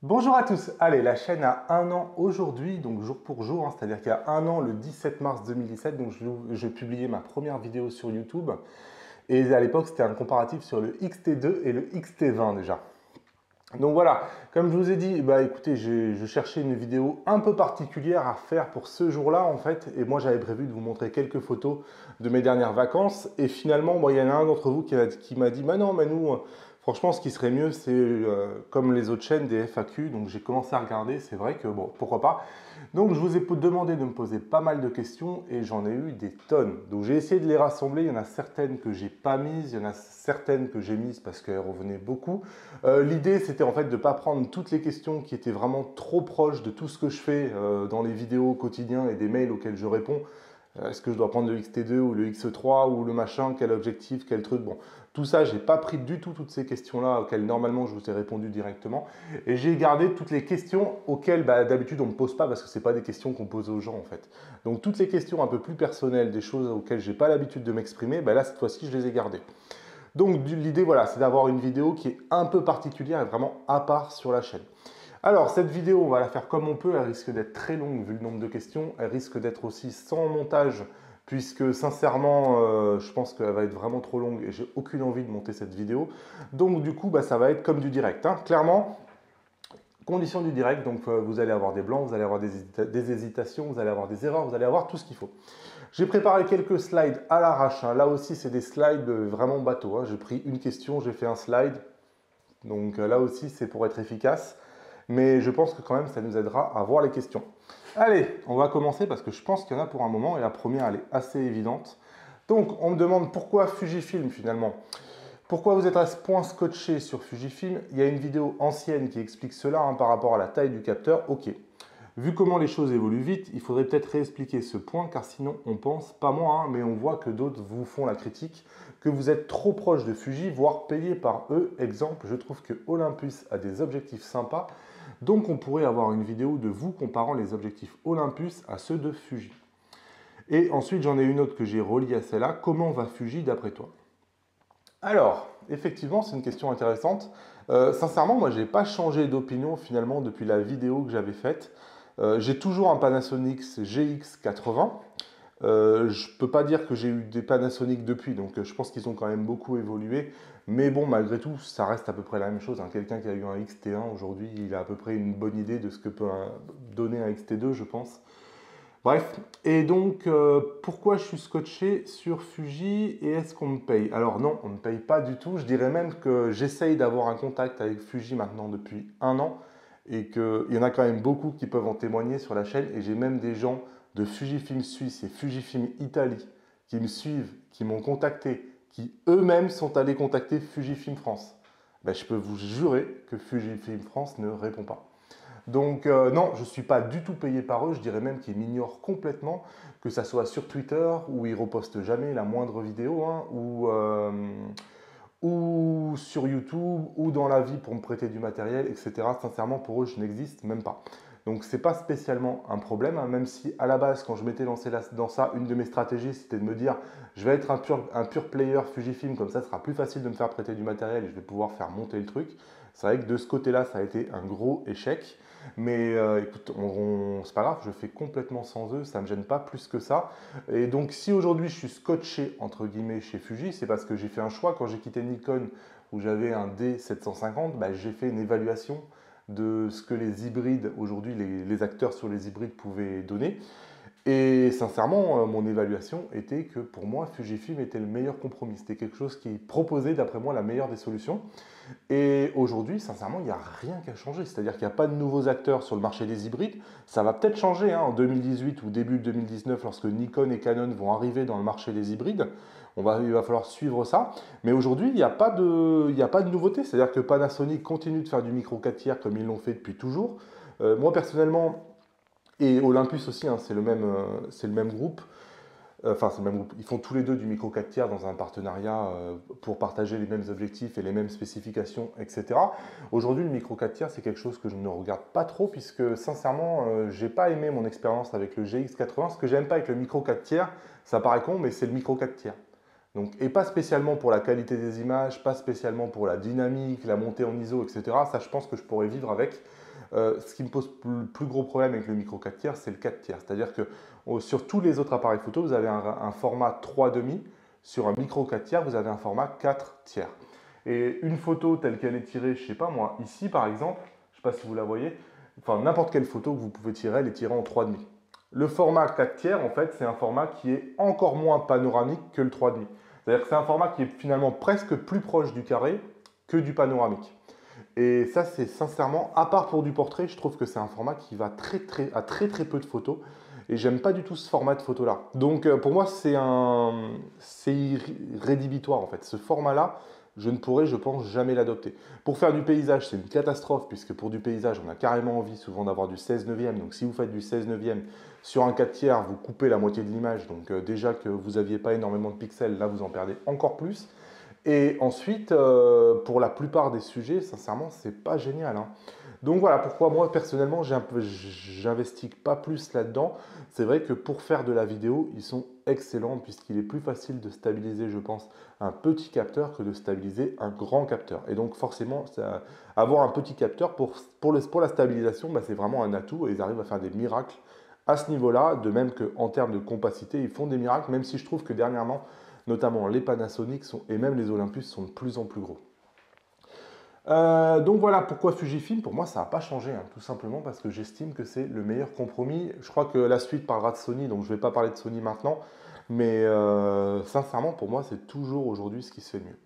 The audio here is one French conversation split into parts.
Bonjour à tous. Allez, la chaîne a un an aujourd'hui, donc jour pour jour, hein, c'est-à-dire qu'il y a un an, le 17 mars 2017, donc je publiais ma première vidéo sur YouTube. Et à l'époque, c'était un comparatif sur le XT2 et le XT20 déjà. Donc voilà, comme je vous ai dit, bah écoutez, je cherchais une vidéo un peu particulière à faire pour ce jour-là en fait, et moi j'avais prévu de vous montrer quelques photos de mes dernières vacances, et finalement, bon, il y en a un d'entre vous qui m'a dit, bah non, mais nous, franchement, ce qui serait mieux, c'est comme les autres chaînes, des FAQ, donc j'ai commencé à regarder, c'est vrai que bon, pourquoi pas. Donc je vous ai demandé de me poser pas mal de questions, et j'en ai eu des tonnes. Donc j'ai essayé de les rassembler, il y en a certaines que j'ai pas mises, il y en a certaines que j'ai mises parce qu'elles revenaient beaucoup. L'idée, c'était en fait de ne pas prendre toutes les questions qui étaient vraiment trop proches de tout ce que je fais dans les vidéos quotidiens et des mails auxquels je réponds. Est-ce que je dois prendre le XT2 ou le X3 ou le machin, quel objectif, quel truc. Bon, tout ça, j'ai pas pris du tout toutes ces questions-là auxquelles normalement je vous ai répondu directement. Et j'ai gardé toutes les questions auxquelles d'habitude on ne me pose pas parce que ce pas des questions qu'on pose aux gens en fait. Donc toutes les questions un peu plus personnelles, des choses auxquelles j'ai pas l'habitude de m'exprimer, là cette fois-ci je les ai gardées. Donc l'idée, voilà, c'est d'avoir une vidéo qui est un peu particulière et vraiment à part sur la chaîne. Alors, cette vidéo, on va la faire comme on peut. Elle risque d'être très longue vu le nombre de questions. Elle risque d'être aussi sans montage, puisque sincèrement, je pense qu'elle va être vraiment trop longue et j'ai aucune envie de monter cette vidéo. Donc, du coup, ça va être comme du direct, hein. Clairement, condition du direct, donc vous allez avoir des blancs, vous allez avoir des hésitations, vous allez avoir des erreurs, vous allez avoir tout ce qu'il faut. J'ai préparé quelques slides à l'arrache, hein. Là aussi, c'est des slides vraiment bateau, hein. J'ai pris une question, j'ai fait un slide. Donc là aussi, c'est pour être efficace. Mais je pense que quand même, ça nous aidera à voir les questions. Allez, on va commencer parce que je pense qu'il y en a pour un moment. Et la première, elle est assez évidente. Donc, on me demande pourquoi Fujifilm finalement. Pourquoi vous êtes à ce point scotché sur Fujifilm? Il y a une vidéo ancienne qui explique cela, hein, par rapport à la taille du capteur. Ok. Vu comment les choses évoluent vite, il faudrait peut-être réexpliquer ce point, car sinon on pense, pas moi, hein, mais on voit que d'autres vous font la critique, que vous êtes trop proche de Fuji, voire payé par eux. Exemple, je trouve que Olympus a des objectifs sympas, donc on pourrait avoir une vidéo de vous comparant les objectifs Olympus à ceux de Fuji. Et ensuite, j'en ai une autre que j'ai reliée à celle-là. Comment va Fuji d'après toi? Alors, effectivement, c'est une question intéressante. Sincèrement, moi, je n'ai pas changé d'opinion finalement depuis la vidéo que j'avais faite. J'ai toujours un Panasonic GX80. Je ne peux pas dire que j'ai eu des Panasonic depuis, donc je pense qu'ils ont quand même beaucoup évolué. Mais bon, malgré tout, ça reste à peu près la même chose, hein. Quelqu'un qui a eu un XT1 aujourd'hui, il a à peu près une bonne idée de ce que peut donner un XT2, je pense. Bref, et donc pourquoi je suis scotché sur Fuji et est-ce qu'on me paye? Alors non, on ne me paye pas du tout. Je dirais même que j'essaye d'avoir un contact avec Fuji maintenant depuis un an et qu'il y en a quand même beaucoup qui peuvent en témoigner sur la chaîne. Et j'ai même des gens de Fujifilm Suisse et Fujifilm Italie qui me suivent, qui m'ont contacté, qui eux-mêmes sont allés contacter Fujifilm France. Je peux vous jurer que Fujifilm France ne répond pas. Donc non, je ne suis pas du tout payé par eux, je dirais même qu'ils m'ignorent complètement, que ça soit sur Twitter, où ils repostent jamais la moindre vidéo, hein, ou sur YouTube, ou dans la vie pour me prêter du matériel, etc. Sincèrement, pour eux, je n'existe même pas. Donc c'est pas spécialement un problème, hein, même si à la base, quand je m'étais lancé dans ça, une de mes stratégies, c'était de me dire, je vais être un pur player Fujifilm, comme ça, ce sera plus facile de me faire prêter du matériel et je vais pouvoir faire monter le truc. C'est vrai que de ce côté-là, ça a été un gros échec. Mais écoute, c'est pas grave, je fais complètement sans eux, ça ne me gêne pas plus que ça. Et donc si aujourd'hui je suis scotché entre guillemets chez Fuji, c'est parce que j'ai fait un choix. Quand j'ai quitté Nikon où j'avais un D750, j'ai fait une évaluation de ce que les hybrides, aujourd'hui les acteurs sur les hybrides pouvaient donner. Et sincèrement, mon évaluation était que pour moi, Fujifilm était le meilleur compromis. C'était quelque chose qui proposait, d'après moi, la meilleure des solutions. Et aujourd'hui, sincèrement, il n'y a rien qui a changé. C'est-à-dire qu'il n'y a pas de nouveaux acteurs sur le marché des hybrides. Ça va peut-être changer, hein, en 2018 ou début 2019, lorsque Nikon et Canon vont arriver dans le marché des hybrides. Il va falloir suivre ça. Mais aujourd'hui, il n'y a pas de nouveauté. C'est-à-dire que Panasonic continue de faire du micro 4 tiers comme ils l'ont fait depuis toujours. Moi, personnellement, et Olympus aussi, hein, c'est le même groupe. Enfin, c'est le même groupe. Ils font tous les deux du micro 4 tiers dans un partenariat pour partager les mêmes objectifs et les mêmes spécifications, etc. Aujourd'hui, le micro 4 tiers, c'est quelque chose que je ne regarde pas trop puisque, sincèrement, j'ai pas aimé mon expérience avec le GX80. Ce que j'aime pas avec le micro 4 tiers, ça paraît con, mais c'est le micro 4 tiers. Donc, et pas spécialement pour la qualité des images, pas spécialement pour la dynamique, la montée en ISO, etc. Ça, je pense que je pourrais vivre avec. Ce qui me pose le plus gros problème avec le micro 4 tiers, c'est le 4 tiers. C'est-à-dire que sur tous les autres appareils photo, vous avez un format 3,5. Sur un micro 4 tiers, vous avez un format 4 tiers. Et une photo telle qu'elle est tirée, je ne sais pas moi, ici par exemple, je ne sais pas si vous la voyez, enfin n'importe quelle photo que vous pouvez tirer, elle est tirée en 3,5. Le format 4 tiers, en fait, c'est un format qui est encore moins panoramique que le 3,5. C'est-à-dire que c'est un format qui est finalement presque plus proche du carré que du panoramique. Et ça, c'est sincèrement, à part pour du portrait, je trouve que c'est un format qui va à très très peu de photos. Et j'aime pas du tout ce format de photo-là. Donc pour moi, c'est rédhibitoire en fait. Ce format-là, je ne pourrais, je pense, jamais l'adopter. Pour faire du paysage, c'est une catastrophe, puisque pour du paysage, on a carrément envie souvent d'avoir du 16 neuvième. Donc si vous faites du 16 neuvième sur un 4 tiers, vous coupez la moitié de l'image. Donc déjà que vous n'aviez pas énormément de pixels, là vous en perdez encore plus. Et ensuite, pour la plupart des sujets, sincèrement, c'est pas génial, hein. Donc voilà pourquoi moi personnellement j'investis pas plus là-dedans. C'est vrai que pour faire de la vidéo, ils sont excellents puisqu'il est plus facile de stabiliser, je pense, un petit capteur que de stabiliser un grand capteur. Et donc forcément, avoir un petit capteur pour la stabilisation, bah, c'est vraiment un atout et ils arrivent à faire des miracles à ce niveau-là, de même qu'en termes de compacité, ils font des miracles, même si je trouve que dernièrement, notamment les Panasonic et même les Olympus sont de plus en plus gros. Donc voilà pourquoi Fujifilm, pour moi ça n'a pas changé, hein, tout simplement parce que j'estime que c'est le meilleur compromis. Je crois que la suite parlera de Sony, donc je ne vais pas parler de Sony maintenant, mais sincèrement pour moi c'est toujours aujourd'hui ce qui se fait de mieux.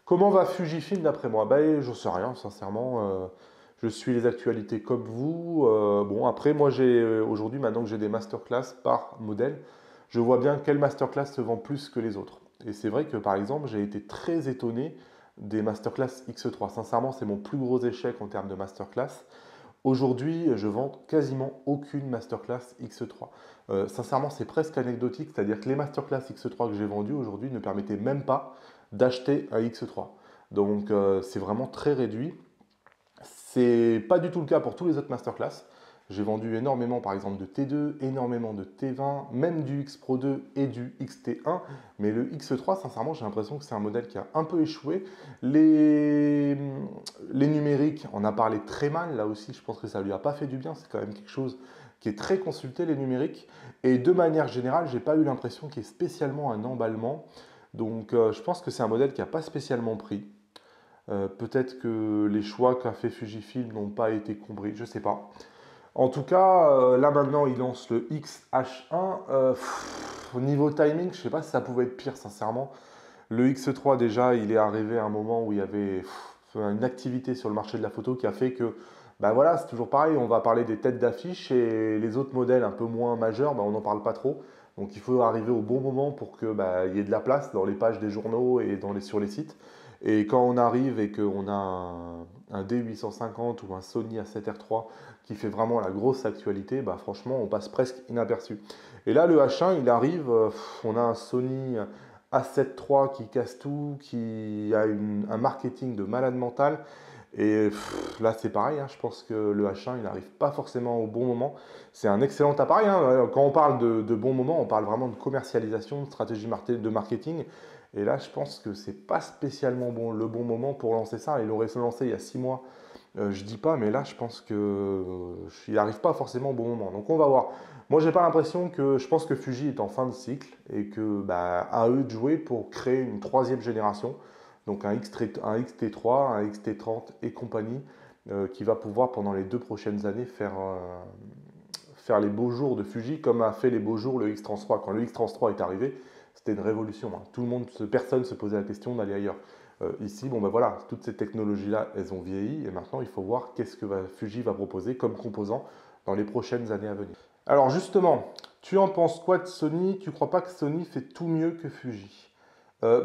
Comment va Fujifilm d'après moi? Ben, j'en sais rien, sincèrement. Je suis les actualités comme vous. Bon, après, moi, aujourd'hui, maintenant que j'ai des masterclass par modèle, je vois bien quelle masterclass se vend plus que les autres. Et c'est vrai que, par exemple, j'ai été très étonné des masterclass X3. Sincèrement, c'est mon plus gros échec en termes de masterclass. Aujourd'hui, je vends quasiment aucune masterclass X3. Sincèrement, c'est presque anecdotique, c'est-à-dire que les masterclass X3 que j'ai vendues aujourd'hui ne permettaient même pas d'acheter un X3. Donc, c'est vraiment très réduit. C'est pas du tout le cas pour tous les autres masterclass. J'ai vendu énormément, par exemple, de T2, énormément de T20, même du X Pro 2 et du XT1. Mais le X3, sincèrement, j'ai l'impression que c'est un modèle qui a un peu échoué. Les numériques, on a parlé très mal. Là aussi, je pense que ça lui a pas fait du bien. C'est quand même quelque chose qui est très consulté, les numériques. Et de manière générale, j'ai pas eu l'impression qu'il y ait spécialement un emballement. Donc, je pense que c'est un modèle qui n'a pas spécialement pris. Peut-être que les choix qu'a fait Fujifilm n'ont pas été compris, je ne sais pas. En tout cas, là maintenant, il lance le XH1. Au niveau timing, je ne sais pas si ça pouvait être pire, sincèrement. Le X3, déjà, il est arrivé à un moment où il y avait une activité sur le marché de la photo qui a fait que, ben voilà, c'est toujours pareil, on va parler des têtes d'affiche et les autres modèles un peu moins majeurs, ben on n'en parle pas trop. Donc il faut arriver au bon moment pour que il y ait de la place dans les pages des journaux et sur les sites. Et quand on arrive et qu'on a un D850 ou un Sony A7R3 qui fait vraiment la grosse actualité, bah franchement, on passe presque inaperçu. Et là, le H1, il arrive, on a un Sony A7 III qui casse tout, qui a un marketing de malade mental. Et là, c'est pareil, hein, je pense que le H1, il n'arrive pas forcément au bon moment. C'est un excellent appareil, hein. Quand on parle de bon moment, on parle vraiment de commercialisation, de stratégie de marketing. Et là, je pense que c'est pas spécialement le bon moment pour lancer ça. Il aurait se lancé il y a 6 mois. Je dis pas, mais là, je pense que il n'arrive pas forcément au bon moment. Donc, on va voir. Moi, j'ai pas l'impression je pense que Fuji est en fin de cycle et que à eux de jouer pour créer une troisième génération. Donc, un XT3, un XT30 et compagnie, qui va pouvoir pendant les 2 prochaines années faire les beaux jours de Fuji, comme a fait les beaux jours le X-Trans 3. Quand le X-Trans 3 est arrivé, c'était une révolution, hein. Tout le monde, personne ne se posait la question d'aller ailleurs. Ici, bon ben voilà, toutes ces technologies-là, elles ont vieilli et maintenant il faut voir qu'est-ce que Fuji va proposer comme composant dans les prochaines années à venir. Alors justement, tu en penses quoi de Sony? Tu crois pas que Sony fait tout mieux que Fuji?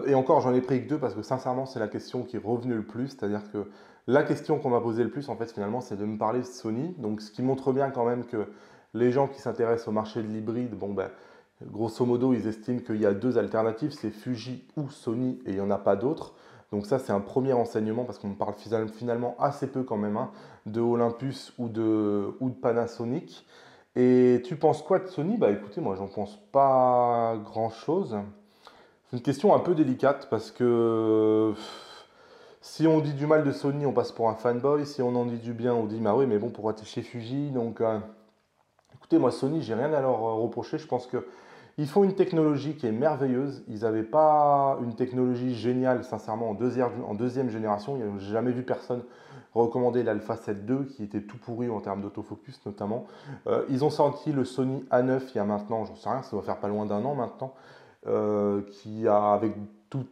Et encore, j'en ai pris que deux parce que sincèrement, c'est la question qui est revenue le plus. C'est-à-dire que la question qu'on m'a posée le plus, en fait, finalement, c'est de me parler de Sony. Donc, ce qui montre bien quand même que les gens qui s'intéressent au marché de l'hybride, bon ben, grosso modo, ils estiment qu'il y a deux alternatives, c'est Fuji ou Sony et il n'y en a pas d'autres. Donc ça, c'est un premier renseignement parce qu'on parle finalement assez peu quand même, hein, de Olympus ou de Panasonic. Et tu penses quoi de Sony? Bah écoutez, moi, j'en pense pas grand-chose. une question un peu délicate parce que si on dit du mal de Sony, on passe pour un fanboy. Si on en dit du bien, on dit bah oui, mais bon, pourquoi t'es chez Fuji? Donc, écoutez, moi, Sony, j'ai rien à leur reprocher. Je pense que ils font une technologie qui est merveilleuse. Ils n'avaient pas une technologie géniale, sincèrement, en deuxième génération. J'ai jamais vu personne recommander l'Alpha 7 II qui était tout pourri en termes d'autofocus notamment. Ils ont sorti le Sony A9 il y a maintenant, j'en sais rien, ça doit faire pas loin d'un an maintenant, qui a avec tout,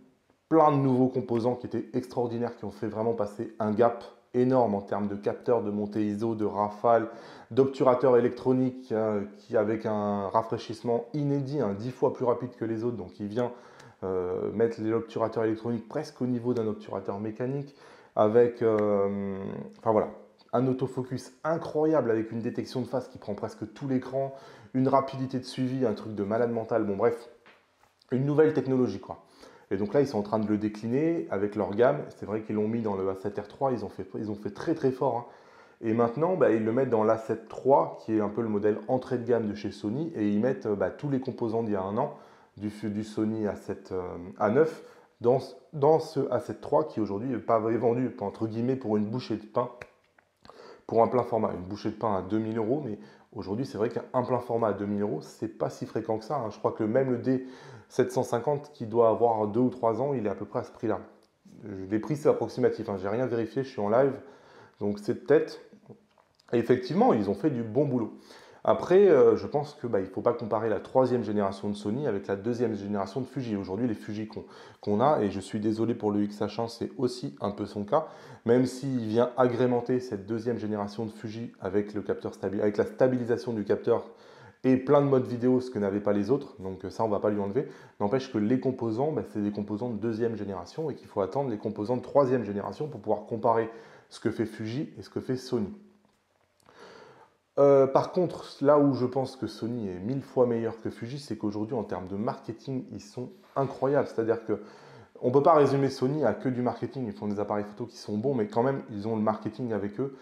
plein de nouveaux composants qui étaient extraordinaires, qui ont fait vraiment passer un gap énorme en termes de capteurs, de montée ISO, de rafale, d'obturateur électronique qui avec un rafraîchissement inédit, 10 fois plus rapide que les autres, donc il vient mettre l'obturateur électronique presque au niveau d'un obturateur mécanique, avec enfin voilà, un autofocus incroyable avec une détection de face qui prend presque tout l'écran, une rapidité de suivi, un truc de malade mental, bon bref, une nouvelle technologie quoi. Et donc là, ils sont en train de le décliner avec leur gamme. C'est vrai qu'ils l'ont mis dans le A7R3, ils ont fait très très fort, hein. Et maintenant, bah, ils le mettent dans l'A7 III, qui est un peu le modèle entrée de gamme de chez Sony, et ils mettent tous les composants d'il y a un an, du Sony A7, A9, dans ce A7 III, qui aujourd'hui est vendu, entre guillemets, pour une bouchée de pain, pour un plein format. Une bouchée de pain à 2000 euros, mais aujourd'hui, c'est vrai qu'un plein format à 2000 euros, c'est pas si fréquent que ça, hein. Je crois que même le D750, qui doit avoir 2 ou 3 ans, il est à peu près à ce prix-là. Les prix, c'est approximatif, hein. J'ai rien vérifié, je suis en live, donc c'est peut-être. Et effectivement, ils ont fait du bon boulot. Après, je pense qu'il ne faut pas comparer la troisième génération de Sony avec la deuxième génération de Fuji. Aujourd'hui, les Fuji qu'on a, et je suis désolé pour le X-H1, c'est aussi un peu son cas, même s'il vient agrémenter cette deuxième génération de Fuji avec, avec la stabilisation du capteur et plein de modes vidéo, ce que n'avaient pas les autres, donc ça on ne va pas lui enlever. N'empêche que les composants, c'est des composants de deuxième génération et qu'il faut attendre les composants de troisième génération pour pouvoir comparer ce que fait Fuji et ce que fait Sony. Par contre, là où je pense que Sony est 1000 fois meilleur que Fuji, c'est qu'aujourd'hui, en termes de marketing, ils sont incroyables. C'est-à-dire que on ne peut pas résumer Sony à que du marketing. Ils font des appareils photo qui sont bons, mais quand même, ils ont le marketing avec eux.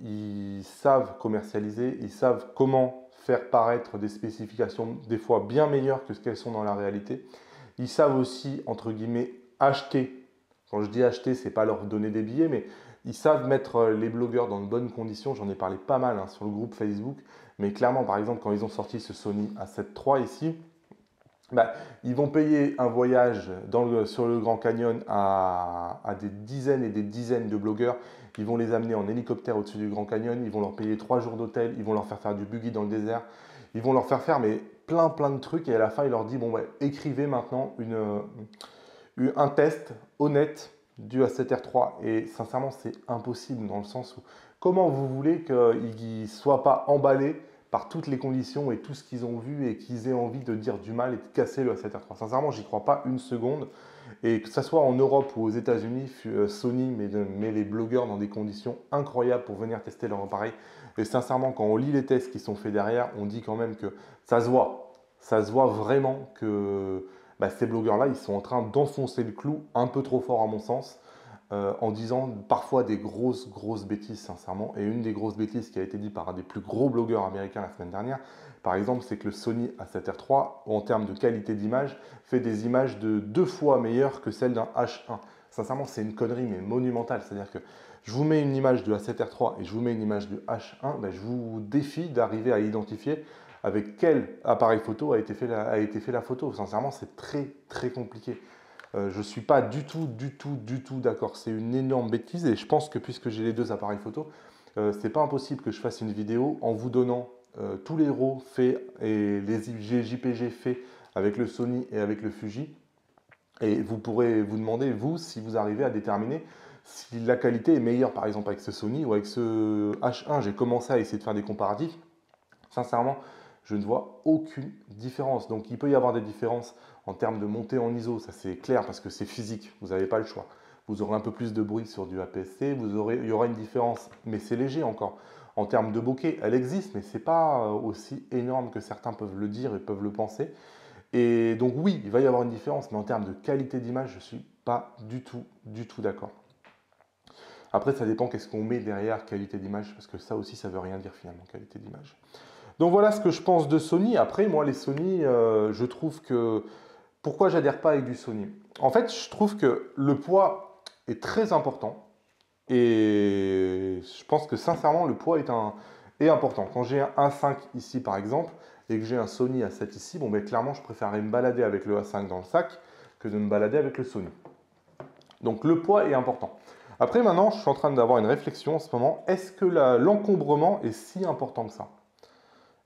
Ils savent commercialiser, ils savent comment faire paraître des spécifications des fois bien meilleures que ce qu'elles sont dans la réalité. Ils savent aussi, entre guillemets, acheter. Quand je dis acheter, c'est pas leur donner des billets, mais ils savent mettre les blogueurs dans de bonnes conditions. J'en ai parlé pas mal sur le groupe Facebook. Mais clairement, par exemple, quand ils ont sorti ce Sony A7 III ici, ils vont payer un voyage sur le Grand Canyon à des dizaines et des dizaines de blogueurs. Ils vont les amener en hélicoptère au-dessus du Grand Canyon. Ils vont leur payer 3 jours d'hôtel. Ils vont leur faire du buggy dans le désert. Ils vont leur faire mais plein de trucs. Et à la fin, il leur dit, bon, écrivez maintenant un test honnête du A7R3. Et sincèrement, c'est impossible dans le sens où comment vous voulez qu'ils ne soient pas emballés par toutes les conditions et tout ce qu'ils ont vu et qu'ils aient envie de dire du mal et de casser le A7R3. Sincèrement, j'y crois pas une seconde. Et que ce soit en Europe ou aux États-Unis, Sony met les blogueurs dans des conditions incroyables pour venir tester leur appareil. Et sincèrement, quand on lit les tests qui sont faits derrière, on dit quand même que ça se voit. Ça se voit vraiment que ces blogueurs-là, ils sont en train d'enfoncer le clou un peu trop fort à mon sens, en disant parfois des grosses bêtises, sincèrement. Et une des grosses bêtises qui a été dite par un des plus gros blogueurs américains la semaine dernière, par exemple, c'est que le Sony A7R3, en termes de qualité d'image, fait des images de 2 fois meilleures que celles d'un H1. Sincèrement, c'est une connerie, mais monumentale. C'est-à-dire que je vous mets une image de A7R3 et je vous mets une image de H1, je vous défie d'arriver à identifier avec quel appareil photo a été fait la photo. Sincèrement, c'est très compliqué. Je ne suis pas du tout d'accord. C'est une énorme bêtise et je pense que puisque j'ai les deux appareils photo, c'est pas impossible que je fasse une vidéo en vous donnant tous les RAW faits et les JPG faits avec le Sony et avec le Fuji. Et vous pourrez vous demander, vous, si vous arrivez à déterminer si la qualité est meilleure, par exemple, avec ce Sony ou avec ce H1. J'ai commencé à essayer de faire des comparatifs. Sincèrement, je ne vois aucune différence. Donc, il peut y avoir des différences en termes de montée en ISO, ça c'est clair parce que c'est physique, vous n'avez pas le choix. Vous aurez un peu plus de bruit sur du APS-C, il y aura une différence, mais c'est léger encore. En termes de bokeh, elle existe, mais ce n'est pas aussi énorme que certains peuvent le dire et peuvent le penser. Et donc oui, il va y avoir une différence, mais en termes de qualité d'image, je ne suis pas du tout d'accord. Après, ça dépend qu'est-ce qu'on met derrière qualité d'image, parce que ça aussi, ça ne veut rien dire finalement, qualité d'image. Donc voilà ce que je pense de Sony. Après, moi, les Sony, je trouve que Pourquoi j'adhère pas avec du Sony? En fait, je trouve que le poids est très important et je pense que sincèrement, le poids est important. Quand j'ai un A5 ici, par exemple, et que j'ai un Sony A7 ici, bon, ben, clairement, je préférerais me balader avec le A5 dans le sac que de me balader avec le Sony. Donc, le poids est important. Après, maintenant, je suis en train d'avoir une réflexion en ce moment. Est-ce que l'encombrement est si important que ça?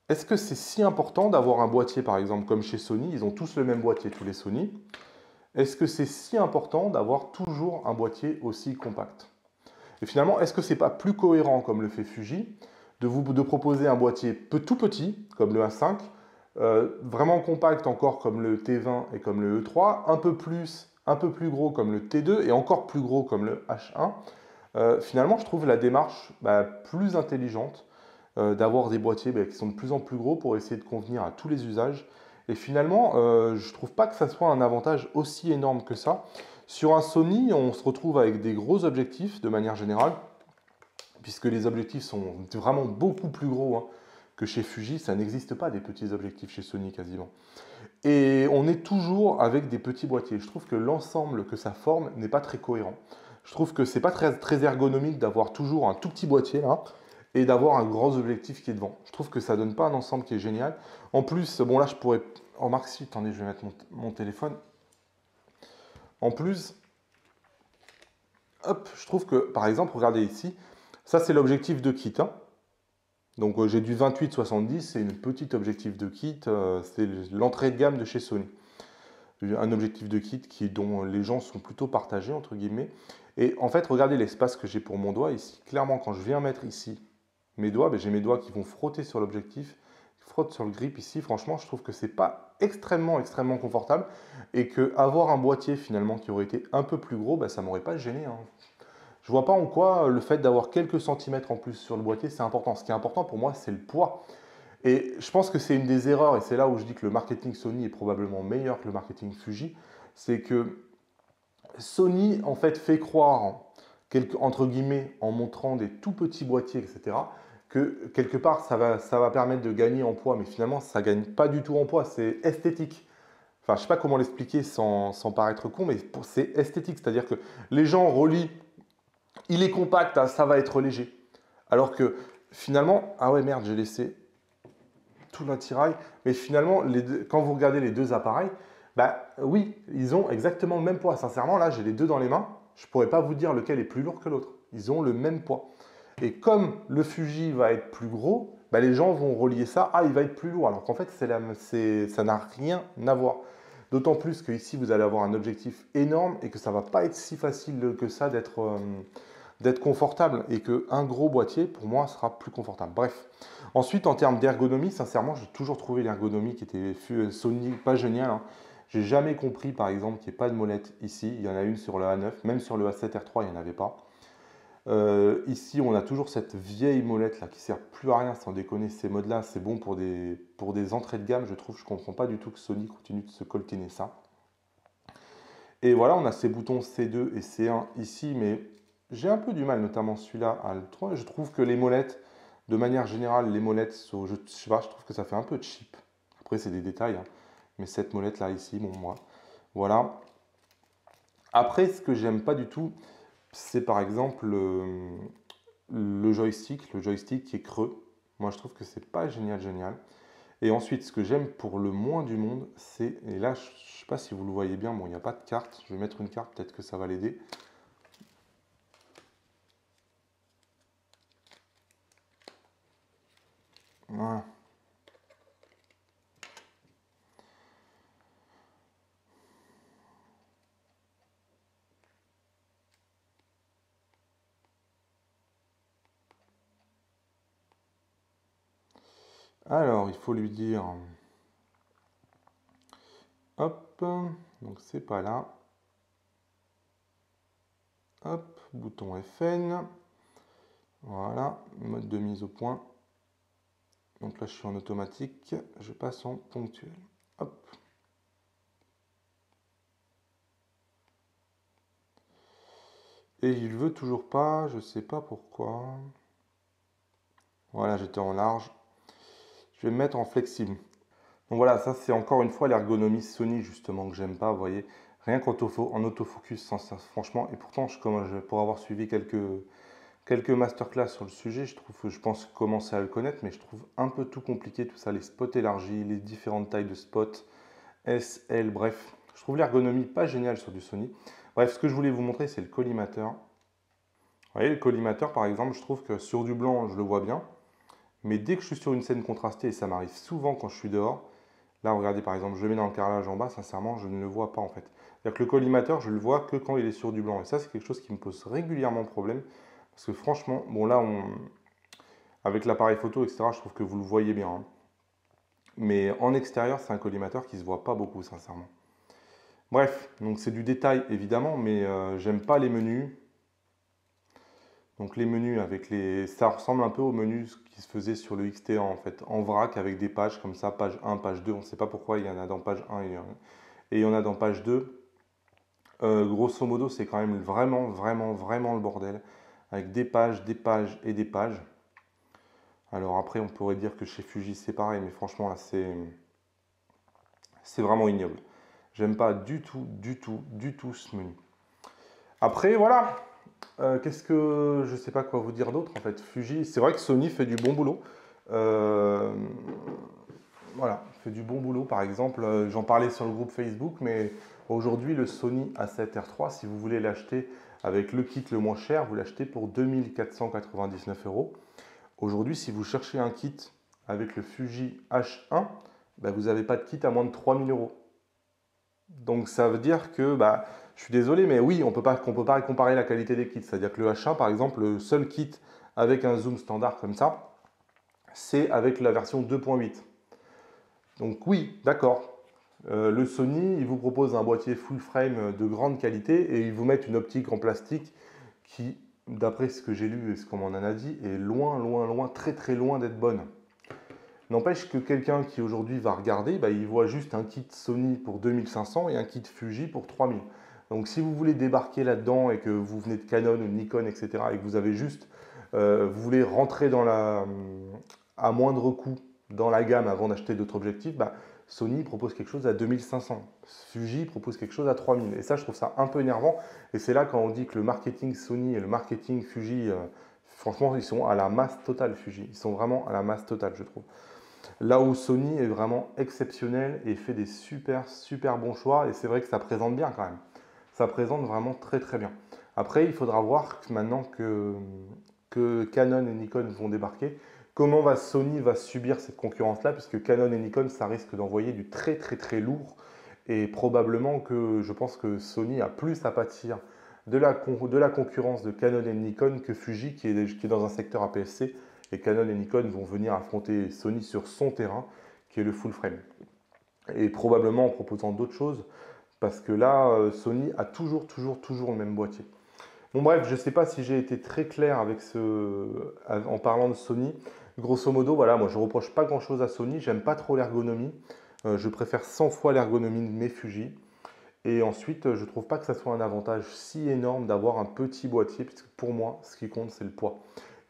Est-ce que c'est si important d'avoir un boîtier, par exemple, comme chez Sony? Ils ont tous le même boîtier, tous les Sony. Est-ce que c'est si important d'avoir toujours un boîtier aussi compact? Et finalement, est-ce que c'est pas plus cohérent, comme le fait Fuji, de proposer un boîtier tout petit, comme le A5, vraiment compact encore comme le T20 et comme le E3, un peu plus gros comme le T2 et encore plus gros comme le H1? Finalement, je trouve la démarche plus intelligente d'avoir des boîtiers qui sont de plus en plus gros pour essayer de convenir à tous les usages. Et finalement, je ne trouve pas que ça soit un avantage aussi énorme que ça. Sur un Sony, on se retrouve avec des gros objectifs de manière générale, puisque les objectifs sont vraiment beaucoup plus gros que chez Fuji. Ça n'existe pas des petits objectifs chez Sony quasiment. Et on est toujours avec des petits boîtiers. Je trouve que l'ensemble que ça forme n'est pas très cohérent. Je trouve que c'est pas très ergonomique d'avoir toujours un tout petit boîtier là et d'avoir un gros objectif qui est devant. Je trouve que ça donne pas un ensemble qui est génial. En plus, bon là je pourrais... Oh Marc, si, attendez, je vais mettre mon téléphone. En plus, hop, je trouve que, par exemple, regardez ici, ça c'est l'objectif de kit. Donc j'ai du 28-70, c'est une petite objectif de kit, c'est l'entrée de gamme de chez Sony. Un objectif de kit dont les gens sont plutôt partagés, entre guillemets. Et en fait, regardez l'espace que j'ai pour mon doigt ici. Clairement, quand je viens mettre ici mes doigts, j'ai mes doigts qui vont frotter sur l'objectif, qui frottent sur le grip ici. Franchement, je trouve que c'est pas extrêmement confortable et que avoir un boîtier finalement qui aurait été un peu plus gros, ça m'aurait pas gêné. Je vois pas en quoi le fait d'avoir quelques centimètres en plus sur le boîtier, c'est important. Ce qui est important pour moi, c'est le poids. Et je pense que c'est une des erreurs, et c'est là où je dis que le marketing Sony est probablement meilleur que le marketing Fuji, c'est que Sony en fait croire, entre guillemets, en montrant des tout petits boîtiers, etc., que quelque part ça va permettre de gagner en poids, mais finalement ça ne gagne pas du tout en poids, c'est esthétique. Enfin, je ne sais pas comment l'expliquer sans paraître con, mais c'est esthétique, c'est-à-dire que les gens relient, il est compact, ça va être léger. Alors que finalement, ah ouais merde, j'ai laissé tout l'attirail. Mais finalement, quand vous regardez les deux appareils, oui, ils ont exactement le même poids. Sincèrement, là, j'ai les deux dans les mains. Je ne pourrais pas vous dire lequel est plus lourd que l'autre. Ils ont le même poids. Et comme le Fuji va être plus gros, les gens vont relier ça. Ah, il va être plus lourd. Alors qu'en fait, ça n'a rien à voir. D'autant plus qu'ici, vous allez avoir un objectif énorme et que ça ne va pas être si facile que ça d'être confortable et qu'un gros boîtier, pour moi, sera plus confortable. Bref. Ensuite, en termes d'ergonomie, sincèrement, j'ai toujours trouvé l'ergonomie qui était Sony pas géniale. J'ai jamais compris, par exemple, qu'il n'y ait pas de molette ici. Il y en a une sur le A9, même sur le A7 R3, il n'y en avait pas. Ici, on a toujours cette vieille molette là qui sert plus à rien, sans déconner. Ces modes-là, c'est bon pour des entrées de gamme, je trouve. Je comprends pas du tout que Sony continue de se coltiner ça. Et voilà, on a ces boutons C2 et C1 ici, mais j'ai un peu du mal, notamment celui-là, à le trouver. Je trouve que les molettes, de manière générale, les molettes, je sais pas, je trouve que ça fait un peu cheap. Après, c'est des détails, mais cette molette-là ici, bon, moi, voilà. Après, ce que j'aime pas du tout, c'est par exemple le joystick qui est creux. Moi, je trouve que c'est pas génial. Et ensuite, ce que j'aime pour le moins du monde, c'est, et là, je ne sais pas si vous le voyez bien, bon, il n'y a pas de carte, je vais mettre une carte, peut-être que ça va l'aider. Voilà. Alors, il faut lui dire, hop, donc c'est pas là. Hop, bouton FN. Voilà, mode de mise au point. Donc là, je suis en automatique. Je passe en ponctuel. Hop. Et il veut toujours pas, je sais pas pourquoi. Voilà, j'étais en large. Je vais me mettre en flexible. Donc voilà, ça c'est encore une fois l'ergonomie Sony justement que j'aime pas, vous voyez. Rien qu'en en autofocus, franchement, et pourtant pour avoir suivi quelques masterclass sur le sujet, je pense commencer à le connaître, mais je trouve un peu tout compliqué tout ça, les spots élargis, les différentes tailles de spots, S, L, bref. Je trouve l'ergonomie pas géniale sur du Sony. Bref, ce que je voulais vous montrer, c'est le collimateur. Vous voyez, le collimateur, par exemple, je trouve que sur du blanc, je le vois bien. Mais dès que je suis sur une scène contrastée, et ça m'arrive souvent quand je suis dehors, là, regardez, par exemple, je le mets dans le carrelage en bas, sincèrement, je ne le vois pas en fait. C'est-à-dire que le collimateur, je le vois que quand il est sur du blanc. Et ça, c'est quelque chose qui me pose régulièrement problème. Parce que franchement, bon là, avec l'appareil photo, etc., je trouve que vous le voyez bien, hein. Mais en extérieur, c'est un collimateur qui se voit pas beaucoup, sincèrement. Bref, donc c'est du détail évidemment, mais j'aime pas les menus. Donc les menus avec les... Ça ressemble un peu aux menus qui se faisaient sur le XT1 en fait, en vrac avec des pages comme ça, page 1, page 2, on ne sait pas pourquoi il y en a dans page 1 et il y en a dans page 2. Grosso modo, c'est quand même vraiment, vraiment, vraiment le bordel, avec des pages, des pages et des pages. Alors après, on pourrait dire que chez Fuji c'est pareil, mais franchement là c'est vraiment ignoble. J'aime pas du tout, du tout, du tout ce menu. Après, voilà. Qu'est-ce que je sais pas quoi vous dire d'autre en fait. Fuji, c'est vrai que Sony fait du bon boulot. Euh, voilà, fait du bon boulot. Par exemple, j'en parlais sur le groupe Facebook, mais aujourd'hui le Sony A7R3, si vous voulez l'acheter avec le kit le moins cher, vous l'achetez pour 2499 euros. Aujourd'hui, si vous cherchez un kit avec le Fuji H1, bah, vous n'avez pas de kit à moins de 3000 euros. Donc ça veut dire que, bah, je suis désolé, mais oui, on peut pas comparer la qualité des kits. C'est-à-dire que le H1, par exemple, le seul kit avec un zoom standard comme ça, c'est avec la version 2.8. Donc oui, d'accord. Le Sony, il vous propose un boîtier full frame de grande qualité et ils vous mettent une optique en plastique qui, d'après ce que j'ai lu et ce qu'on m'en a dit, est loin, loin, loin, très très loin d'être bonne. N'empêche que quelqu'un qui aujourd'hui va regarder, bah, il voit juste un kit Sony pour 2500 et un kit Fuji pour 3000. Donc si vous voulez débarquer là-dedans et que vous venez de Canon ou de Nikon, etc., et que vous avez juste, vous voulez rentrer à moindre coût dans la gamme avant d'acheter d'autres objectifs, bah, Sony propose quelque chose à 2500. Fuji propose quelque chose à 3000. Et ça, je trouve ça un peu énervant. Et c'est là quand on dit que le marketing Sony et le marketing Fuji, franchement, ils sont à la masse totale, Fuji. Ils sont vraiment à la masse totale, je trouve. Là où Sony est vraiment exceptionnel et fait des super, super bons choix. Et c'est vrai que ça présente bien quand même. Ça présente vraiment très, très bien. Après, il faudra voir maintenant que Canon et Nikon vont débarquer, comment Sony va subir cette concurrence-là, puisque Canon et Nikon, ça risque d'envoyer du très, très, très lourd. Et probablement que je pense que Sony a plus à pâtir de la concurrence de Canon et Nikon que Fuji, qui est dans un secteur APS-C. Et Canon et Nikon vont venir affronter Sony sur son terrain, qui est le full frame. Et probablement en proposant d'autres choses, parce que là, Sony a toujours le même boîtier. Bon bref, je ne sais pas si j'ai été très clair en parlant de Sony. Grosso modo, voilà, moi je ne reproche pas grand-chose à Sony, j'aime pas trop l'ergonomie. Je préfère 100 fois l'ergonomie de mes Fuji. Et ensuite, je ne trouve pas que ça soit un avantage si énorme d'avoir un petit boîtier, puisque pour moi, ce qui compte, c'est le poids.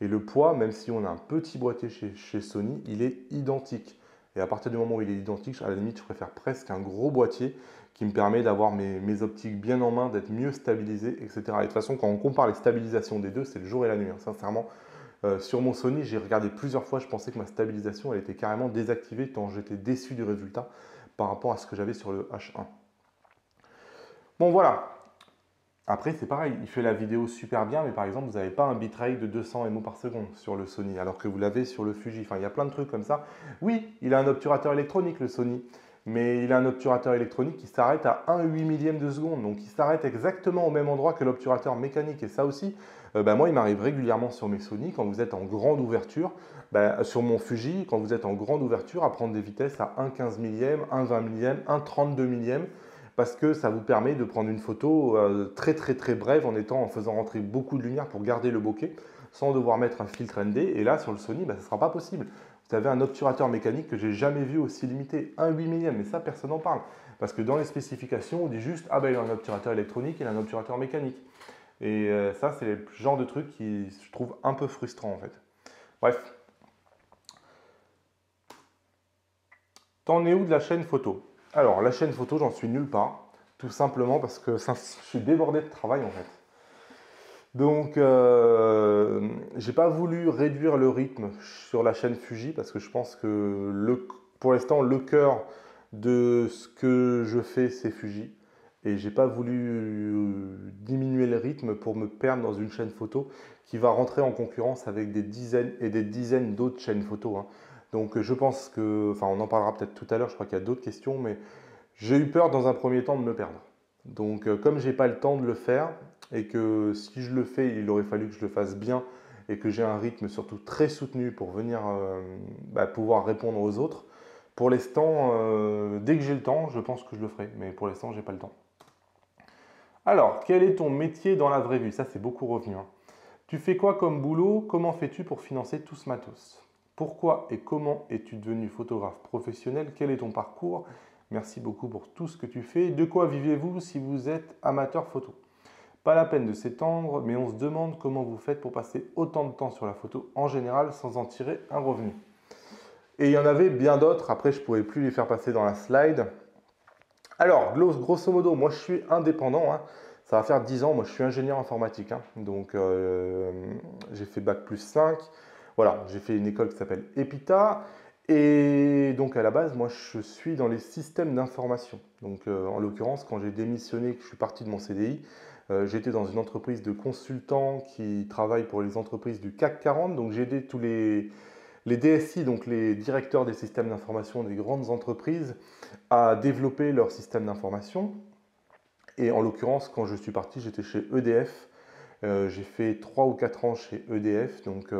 Et le poids, même si on a un petit boîtier chez Sony, il est identique. Et à partir du moment où il est identique, à la limite, je préfère presque un gros boîtier qui me permet d'avoir mes optiques bien en main, d'être mieux stabilisé, etc. Et de toute façon, quand on compare les stabilisations des deux, c'est le jour et la nuit, hein. Sincèrement, sur mon Sony, j'ai regardé plusieurs fois, je pensais que ma stabilisation, elle était carrément désactivée tant j'étais déçu du résultat par rapport à ce que j'avais sur le H1. Bon, voilà. Après, c'est pareil, il fait la vidéo super bien, mais par exemple, vous n'avez pas un bitrate de 200 MO par seconde sur le Sony, alors que vous l'avez sur le Fuji. Enfin, il y a plein de trucs comme ça. Oui, il a un obturateur électronique, le Sony, mais il a un obturateur électronique qui s'arrête à 1,8 millième de seconde, donc il s'arrête exactement au même endroit que l'obturateur mécanique. Et ça aussi, moi, il m'arrive régulièrement sur mes Sony, quand vous êtes en grande ouverture, sur mon Fuji, quand vous êtes en grande ouverture, à prendre des vitesses à 1,15 millième, 1,20 millième, 1,32 millième, parce que ça vous permet de prendre une photo très très très brève en faisant rentrer beaucoup de lumière pour garder le bokeh sans devoir mettre un filtre ND. Et là, sur le Sony, ce ne sera pas possible. Vous avez un obturateur mécanique que j'ai jamais vu aussi limité, 1,8 millième, mais ça, personne n'en parle. Parce que dans les spécifications, on dit juste, ah ben il a un obturateur électronique, il a un obturateur mécanique. Et ça, c'est le genre de truc qui, je trouve, un peu frustrant en fait. Bref. T'en es où de la chaîne photo? Alors, la chaîne photo, j'en suis nulle part. Tout simplement parce que je suis débordé de travail en fait. Donc, j'ai pas voulu réduire le rythme sur la chaîne Fuji parce que je pense que pour l'instant, le cœur de ce que je fais, c'est Fuji. Et j'ai pas voulu diminuer le rythme pour me perdre dans une chaîne photo qui va rentrer en concurrence avec des dizaines et des dizaines d'autres chaînes photo, hein. Donc, je pense que, enfin, on en parlera peut-être tout à l'heure, je crois qu'il y a d'autres questions, mais j'ai eu peur dans un premier temps de me perdre. Donc, comme j'ai pas le temps de le faire et que si je le fais, il aurait fallu que je le fasse bien et que j'ai un rythme surtout très soutenu pour venir pouvoir répondre aux autres, pour l'instant, dès que j'ai le temps, je pense que je le ferai. Mais pour l'instant, j'ai pas le temps. Alors, quel est ton métier dans la vraie vie? Ça, c'est beaucoup revenu, hein. Tu fais quoi comme boulot? Comment fais-tu pour financer tout ce matos? Pourquoi et comment es-tu devenu photographe professionnel? Quel est ton parcours? Merci beaucoup pour tout ce que tu fais. De quoi vivez-vous si vous êtes amateur photo? Pas la peine de s'étendre, mais on se demande comment vous faites pour passer autant de temps sur la photo en général sans en tirer un revenu. Et il y en avait bien d'autres, après je ne pouvais plus les faire passer dans la slide. Alors, grosso modo, moi je suis indépendant, hein. Ça va faire 10 ans, moi je suis ingénieur informatique, hein. Donc j'ai fait Bac+5. Voilà, j'ai fait une école qui s'appelle EPITA. Et donc à la base, moi je suis dans les systèmes d'information. Donc en l'occurrence, quand j'ai démissionné, que je suis parti de mon CDI, j'étais dans une entreprise de consultants qui travaille pour les entreprises du CAC 40. Donc j'ai aidé tous les DSI, donc les directeurs des systèmes d'information des grandes entreprises, à développer leur système d'information. Et en l'occurrence, quand je suis parti, j'étais chez EDF. J'ai fait 3 ou 4 ans chez EDF. Donc,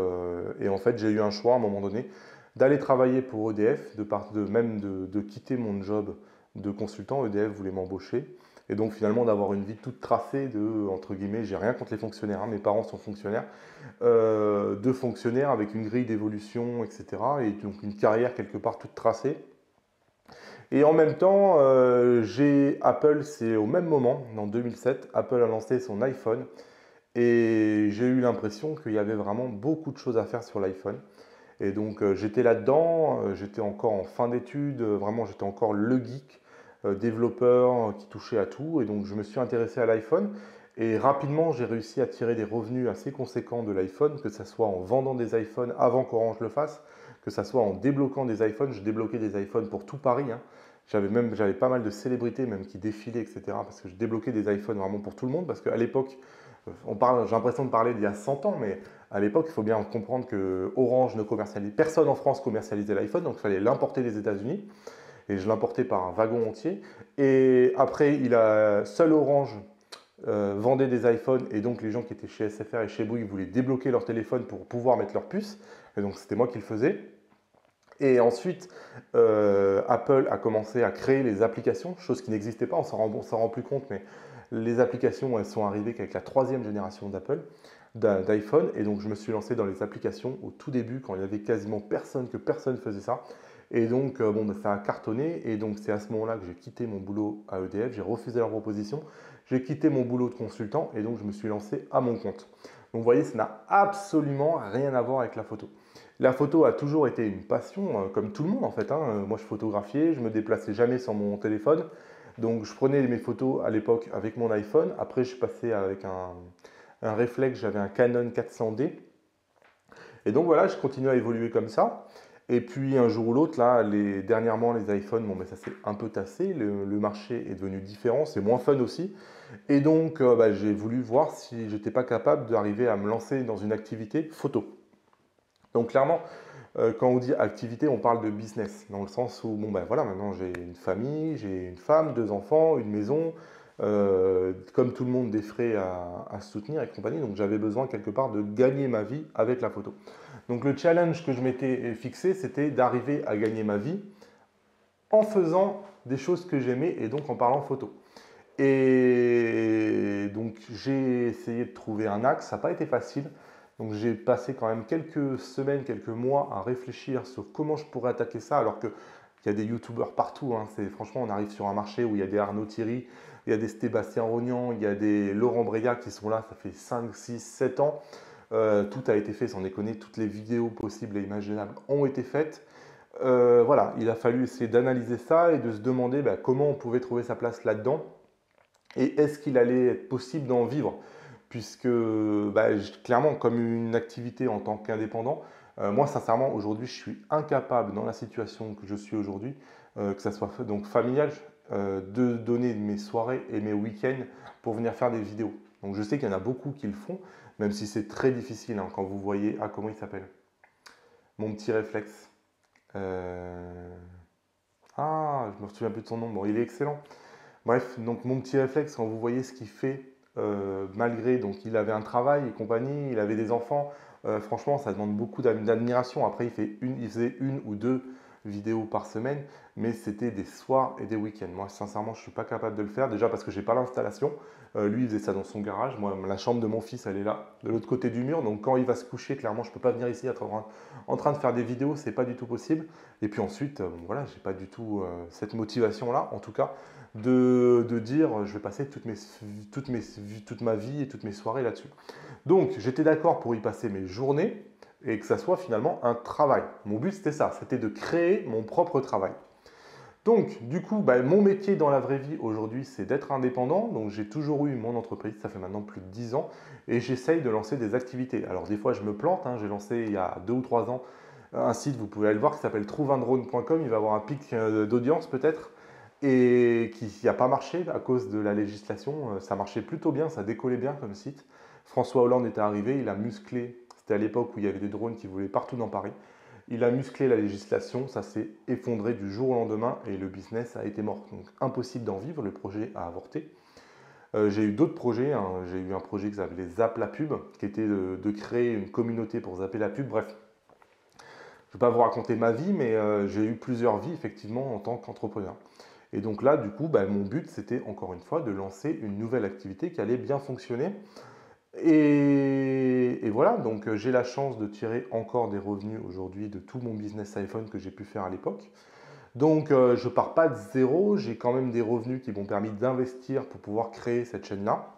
et en fait, j'ai eu un choix à un moment donné d'aller travailler pour EDF, de quitter mon job de consultant. EDF voulait m'embaucher. Et donc finalement d'avoir une vie toute tracée de, entre guillemets, j'ai rien contre les fonctionnaires, hein, mes parents sont fonctionnaires, de fonctionnaires avec une grille d'évolution, etc. Et donc une carrière quelque part toute tracée. Et en même temps, j'ai Apple, c'est au même moment, en 2007, Apple a lancé son iPhone. Et j'ai eu l'impression qu'il y avait vraiment beaucoup de choses à faire sur l'iPhone. Et donc j'étais là-dedans, j'étais encore en fin d'études, vraiment j'étais encore le geek, développeur qui touchait à tout. Et donc je me suis intéressé à l'iPhone. Et rapidement, j'ai réussi à tirer des revenus assez conséquents de l'iPhone, que ce soit en vendant des iPhones avant qu'Orange le fasse, que ce soit en débloquant des iPhones. Je débloquais des iPhones pour tout Paris, hein. J'avais pas mal de célébrités même qui défilaient, etc. Parce que je débloquais des iPhones vraiment pour tout le monde. Parce qu'à l'époque, j'ai l'impression de parler d'il y a 100 ans, mais à l'époque, il faut bien comprendre que Orange ne commercialisait, personne en France commercialisait l'iPhone, donc il fallait l'importer des États-Unis. Et je l'importais par un wagon entier. Et après, seul Orange vendait des iPhones, et donc les gens qui étaient chez SFR et chez Bouygues voulaient débloquer leur téléphone pour pouvoir mettre leur puce. Et donc c'était moi qui le faisais. Et ensuite, Apple a commencé à créer les applications, chose qui n'existait pas, on s'en rend plus compte, mais les applications, elles sont arrivées qu'avec la 3e génération d'iPhone. Et donc, je me suis lancé dans les applications au tout début, quand il y avait quasiment personne, que personne faisait ça. Et donc, ça a cartonné. Et donc, c'est à ce moment-là que j'ai quitté mon boulot à EDF. J'ai refusé leur proposition. J'ai quitté mon boulot de consultant. Et donc, je me suis lancé à mon compte. Donc, vous voyez, ça n'a absolument rien à voir avec la photo. La photo a toujours été une passion, comme tout le monde en fait, hein. Moi, je photographiais, je me déplaçais jamais sans mon téléphone. Donc, je prenais mes photos à l'époque avec mon iPhone. Après, je passais avec un réflexe, j'avais un Canon 400D. Et donc, voilà, je continue à évoluer comme ça. Et puis, un jour ou l'autre, là, dernièrement, les iPhones, bon, ça s'est un peu tassé. Le marché est devenu différent, c'est moins fun aussi. Et donc, j'ai voulu voir si j'étais pas capable d'arriver à me lancer dans une activité photo. Donc, clairement, quand on dit activité, on parle de business, dans le sens où, voilà, maintenant j'ai une famille, j'ai une femme, 2 enfants, une maison, comme tout le monde, des frais à soutenir et compagnie. Donc j'avais besoin quelque part de gagner ma vie avec la photo. Donc le challenge que je m'étais fixé, c'était d'arriver à gagner ma vie en faisant des choses que j'aimais et donc en parlant photo. Et donc j'ai essayé de trouver un axe, ça n'a pas été facile. Donc j'ai passé quand même quelques semaines, quelques mois à réfléchir sur comment je pourrais attaquer ça, alors qu'il y a des youtubeurs partout, hein. Franchement, on arrive sur un marché où il y a des Arnaud Thierry, il y a des Sébastien Rognan, il y a des Laurent Brega qui sont là, ça fait 5, 6, 7 ans. Tout a été fait, sans déconner, toutes les vidéos possibles et imaginables ont été faites. Voilà, il a fallu essayer d'analyser ça et de se demander comment on pouvait trouver sa place là-dedans et est-ce qu'il allait être possible d'en vivre puisque clairement, comme une activité en tant qu'indépendant, moi sincèrement aujourd'hui je suis incapable dans la situation que je suis aujourd'hui, que ça soit donc familial, de donner mes soirées et mes week-ends pour venir faire des vidéos. Donc je sais qu'il y en a beaucoup qui le font, même si c'est très difficile hein, quand vous voyez, ah comment il s'appelle? Mon petit réflexe. Ah, je me souviens plus de son nom, bon il est excellent. Bref, donc mon petit réflexe, quand vous voyez ce qu'il fait, malgré, donc il avait un travail et compagnie, il avait des enfants, franchement, ça demande beaucoup d'admiration. Après, il faisait une ou deux vidéos par semaine, mais c'était des soirs et des week-ends. Moi, sincèrement, je ne suis pas capable de le faire, déjà parce que je n'ai pas l'installation. Lui, il faisait ça dans son garage. Moi, la chambre de mon fils, elle est là, de l'autre côté du mur. Donc, quand il va se coucher, clairement, je ne peux pas venir ici être en train de faire des vidéos, c'est pas du tout possible. Et puis ensuite, voilà, j'ai pas du tout cette motivation-là, en tout cas de dire je vais passer toute ma vie et toutes mes soirées là-dessus. Donc j'étais d'accord pour y passer mes journées et que ça soit finalement un travail. Mon but c'était ça, c'était de créer mon propre travail. Donc du coup, mon métier dans la vraie vie aujourd'hui c'est d'être indépendant. Donc j'ai toujours eu mon entreprise, ça fait maintenant plus de 10 ans et j'essaye de lancer des activités. Alors des fois je me plante, hein. J'ai lancé il y a 2 ou 3 ans un site, vous pouvez aller le voir, qui s'appelle trouveundrone.com, il va avoir un pic d'audience peut-être et qui n'a pas marché à cause de la législation. Ça marchait plutôt bien, ça décollait bien comme site. François Hollande était arrivé, il a musclé, c'était à l'époque où il y avait des drones qui volaient partout dans Paris. Il a musclé la législation, ça s'est effondré du jour au lendemain et le business a été mort. Donc impossible d'en vivre, le projet a avorté. J'ai eu d'autres projets, hein. J'ai eu un projet qui s'appelait Zap la pub, qui était de créer une communauté pour zapper la pub. Bref, je ne vais pas vous raconter ma vie, mais j'ai eu plusieurs vies effectivement en tant qu'entrepreneur. Et donc là, du coup, mon but, c'était encore une fois de lancer une nouvelle activité qui allait bien fonctionner. Et voilà, donc j'ai la chance de tirer encore des revenus aujourd'hui de tout mon business iPhone que j'ai pu faire à l'époque. Donc je ne pars pas de zéro, j'ai quand même des revenus qui m'ont permis d'investir pour pouvoir créer cette chaîne-là.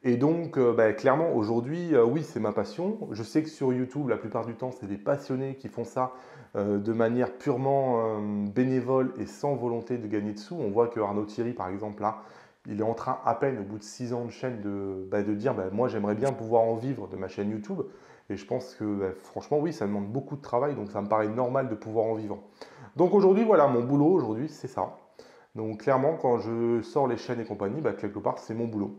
Et donc, clairement, aujourd'hui, oui, c'est ma passion. Je sais que sur YouTube, la plupart du temps, c'est des passionnés qui font ça de manière purement bénévole et sans volonté de gagner de sous. On voit que Arnaud Thierry, par exemple, là, il est en train, à peine au bout de 6 ans de chaîne, de dire moi, j'aimerais bien pouvoir en vivre de ma chaîne YouTube. Et je pense que, franchement, oui, ça demande beaucoup de travail, donc ça me paraît normal de pouvoir en vivre. Donc aujourd'hui, voilà, mon boulot, aujourd'hui, c'est ça. Donc clairement, quand je sors les chaînes et compagnie, quelque part, c'est mon boulot.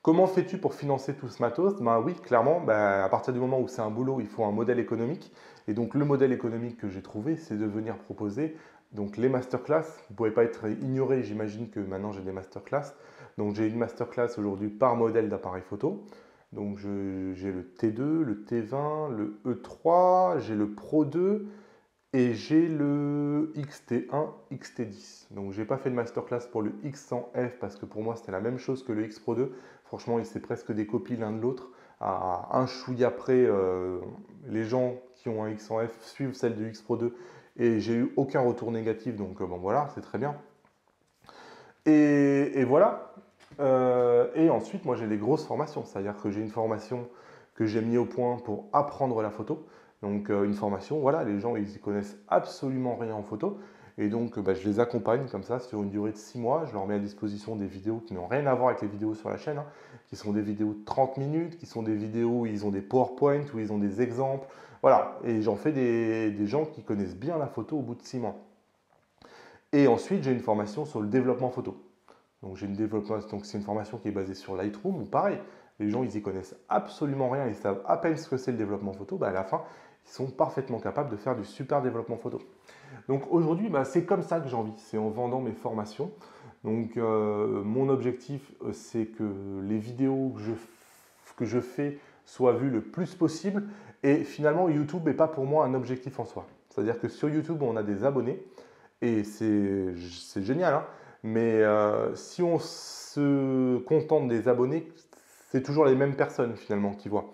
Comment fais-tu pour financer tout ce matos? Oui, clairement, à partir du moment où c'est un boulot, il faut un modèle économique. Et donc le modèle économique que j'ai trouvé, c'est de venir proposer donc, les masterclass. Vous ne pouvez pas être ignoré, j'imagine que maintenant j'ai des masterclass. Donc j'ai une masterclass aujourd'hui par modèle d'appareil photo. Donc j'ai le T2, le T20, le E3, j'ai le Pro 2 et j'ai le XT1, XT10. Donc j'ai pas fait de masterclass pour le X100F parce que pour moi c'était la même chose que le X Pro 2. Franchement, c'est presque des copies l'un de l'autre. À un chouïa près, les gens qui ont un X100F suivent celle du X Pro 2 et j'ai eu aucun retour négatif. Donc bon voilà, c'est très bien. Et voilà. Et ensuite, moi j'ai des grosses formations. C'est-à-dire que j'ai une formation que j'ai mis au point pour apprendre la photo. Donc une formation, voilà, les gens ils y connaissent absolument rien en photo. Et donc je les accompagne comme ça sur une durée de 6 mois. Je leur mets à disposition des vidéos qui n'ont rien à voir avec les vidéos sur la chaîne, hein, qui sont des vidéos de 30 minutes, qui sont des vidéos où ils ont des PowerPoint, où ils ont des exemples. Voilà, et j'en fais des gens qui connaissent bien la photo au bout de 6 mois. Et ensuite, j'ai une formation sur le développement photo. Donc c'est une formation qui est basée sur Lightroom, ou pareil, les gens ils y connaissent absolument rien, ils savent à peine ce que c'est le développement photo, à la fin, ils sont parfaitement capables de faire du super développement photo. Donc aujourd'hui, c'est comme ça que j'en vis, c'est en vendant mes formations. Donc mon objectif, c'est que les vidéos que je fais soient vues le plus possible. Et finalement, YouTube n'est pas pour moi un objectif en soi. C'est-à-dire que sur YouTube, on a des abonnés, et c'est génial, hein. Mais si on se contente des abonnés, c'est toujours les mêmes personnes finalement qui voient.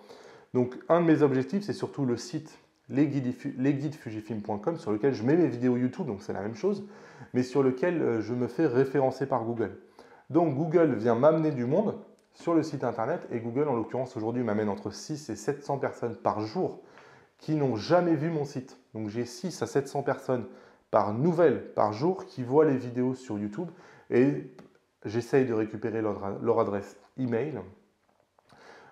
Donc un de mes objectifs, c'est surtout le site lesguidesfujifilm.com sur lequel je mets mes vidéos YouTube, donc c'est la même chose, mais sur lequel je me fais référencer par Google. Donc Google vient m'amener du monde sur le site internet et Google en l'occurrence aujourd'hui m'amène entre 6 et 700 personnes par jour qui n'ont jamais vu mon site. Donc j'ai 600 à 700 personnes par nouvelle, par jour, qui voient les vidéos sur YouTube et j'essaye de récupérer leur adresse email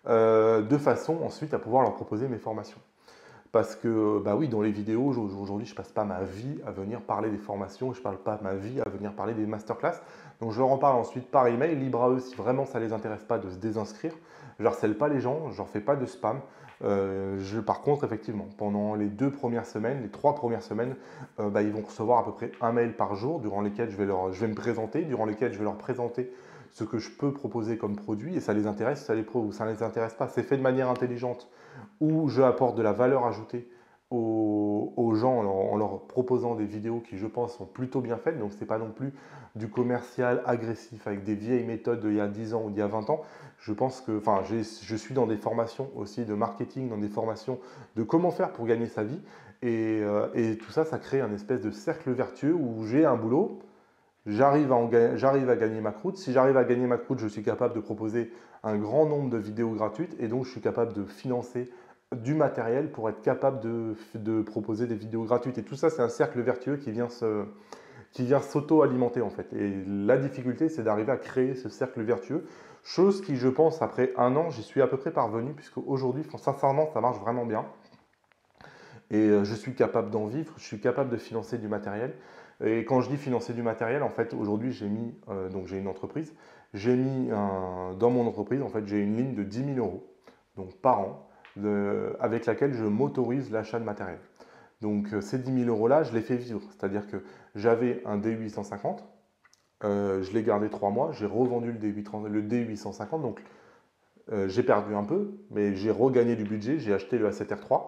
de façon ensuite à pouvoir leur proposer mes formations. Parce que, bah oui, dans les vidéos, aujourd'hui, je ne passe pas ma vie à venir parler des formations, je ne parle pas ma vie à venir parler des masterclass. Donc, je leur en parle ensuite par email, libre à eux si vraiment ça ne les intéresse pas de se désinscrire. Je harcèle pas les gens, je leur fais pas de spam. Par contre, effectivement, pendant les 2 premières semaines, les 3 premières semaines, bah, ils vont recevoir à peu près un mail par jour, durant lesquels je vais me présenter, durant lesquels je vais leur présenter ce que je peux proposer comme produit, et ça les intéresse ou ça ne les intéresse pas. C'est fait de manière intelligente, où je apporte de la valeur ajoutée aux gens en leur proposant des vidéos qui, je pense, sont plutôt bien faites. Donc, ce n'est pas non plus du commercial agressif avec des vieilles méthodes d'il y a 10 ans ou d'il y a 20 ans. Je pense que, enfin, je suis dans des formations aussi de marketing, dans des formations de comment faire pour gagner sa vie. Et tout ça, ça crée un espèce de cercle vertueux où j'ai un boulot, j'arrive à gagner ma croûte. Si j'arrive à gagner ma croûte, je suis capable de proposer un grand nombre de vidéos gratuites et donc je suis capable de financer du matériel pour être capable de proposer des vidéos gratuites. Et tout ça, c'est un cercle vertueux qui vient s'auto-alimenter en fait. Et la difficulté, c'est d'arriver à créer ce cercle vertueux. Chose qui, je pense, après un an, j'y suis à peu près parvenu, puisque aujourd'hui, sincèrement, ça marche vraiment bien. Et je suis capable d'en vivre, je suis capable de financer du matériel. Et quand je dis financer du matériel, en fait, aujourd'hui, donc j'ai une entreprise, dans mon entreprise, en fait, j'ai une ligne de 10 000 euros, donc par an, avec laquelle je m'autorise l'achat de matériel. Donc ces 10 000 euros-là, je les fais vivre. C'est-à-dire que j'avais un D850, je l'ai gardé 3 mois, j'ai revendu le D850, donc j'ai perdu un peu, mais j'ai regagné du budget, j'ai acheté le A7R3,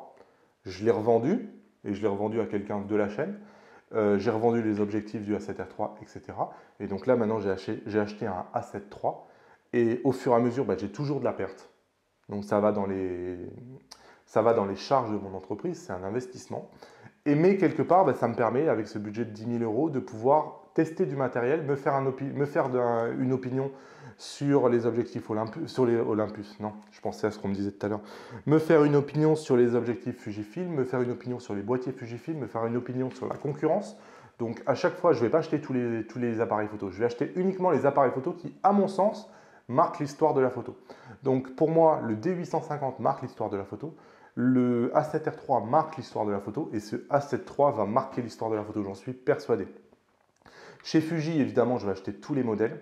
je l'ai revendu, et je l'ai revendu à quelqu'un de la chaîne. J'ai revendu les objectifs du A7R3, etc. Et donc là, maintenant, j'ai acheté un A7 III. Et au fur et à mesure, bah, j'ai toujours de la perte. Donc ça va dans les charges de mon entreprise, c'est un investissement. Mais quelque part, bah, ça me permet, avec ce budget de 10 000 euros, de pouvoir tester du matériel, me faire une opinion sur les objectifs Olympus, non, je pensais à ce qu'on me disait tout à l'heure, me faire une opinion sur les objectifs Fujifilm, me faire une opinion sur les boîtiers Fujifilm, me faire une opinion sur la concurrence. Donc à chaque fois, je ne vais pas acheter tous les appareils photo, je vais acheter uniquement les appareils photo qui, à mon sens, marquent l'histoire de la photo. Donc pour moi, le D850 marque l'histoire de la photo, le A7R3 marque l'histoire de la photo et ce A7 III va marquer l'histoire de la photo, j'en suis persuadé. Chez Fuji, évidemment, je vais acheter tous les modèles.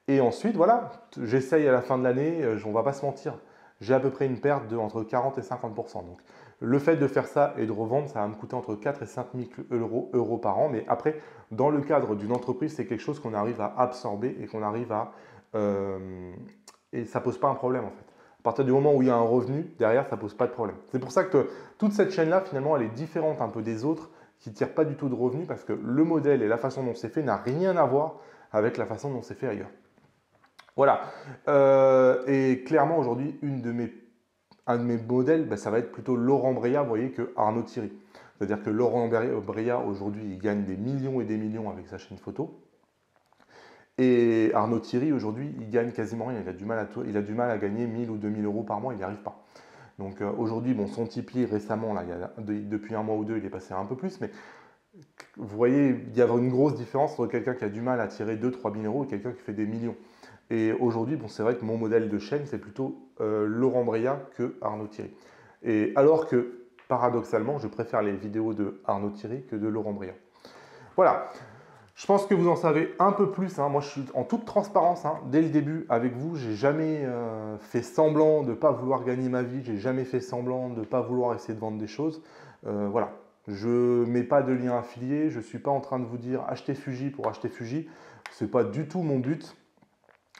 Et ensuite, voilà, j'essaye à la fin de l'année, on ne va pas se mentir, j'ai à peu près une perte de entre 40 et 50%. Donc, le fait de faire ça et de revendre, ça va me coûter entre 4 et 5 000 euros par an. Mais après, dans le cadre d'une entreprise, c'est quelque chose qu'on arrive à absorber et qu'on arrive à... et ça ne pose pas un problème en fait. À partir du moment où il y a un revenu, derrière, ça ne pose pas de problème. C'est pour ça que toute cette chaîne-là, finalement, elle est différente un peu des autres qui ne tirent pas du tout de revenus parce que le modèle et la façon dont c'est fait n'a rien à voir avec la façon dont c'est fait ailleurs. Voilà. Et clairement, aujourd'hui, un de mes modèles, bah, ça va être plutôt Laurent Breillat, vous voyez, que Arnaud Thierry. C'est-à-dire que Laurent Breillat, aujourd'hui, il gagne des millions et des millions avec sa chaîne photo. Et Arnaud Thierry, aujourd'hui, il gagne quasiment rien. Il a du mal à gagner 1000 ou 2000 euros par mois, il n'y arrive pas. Donc aujourd'hui, bon, son Tipeee récemment, là, depuis un mois ou deux, il est passé à un peu plus, mais vous voyez, il y a une grosse différence entre quelqu'un qui a du mal à tirer 2-3 000 euros et quelqu'un qui fait des millions. Et aujourd'hui, bon, c'est vrai que mon modèle de chaîne, c'est plutôt Laurent Breillat que Arnaud Thierry. Et alors que, paradoxalement, je préfère les vidéos de Arnaud Thierry que de Laurent Breillat. Voilà. Je pense que vous en savez un peu plus. Hein. Moi, je suis en toute transparence. Hein. Dès le début, avec vous, j'ai jamais fait semblant de ne pas vouloir gagner ma vie. J'ai jamais fait semblant de ne pas vouloir essayer de vendre des choses. Voilà. Je ne mets pas de lien affilié. Je ne suis pas en train de vous dire achetez Fuji pour acheter Fuji. Ce n'est pas du tout mon but.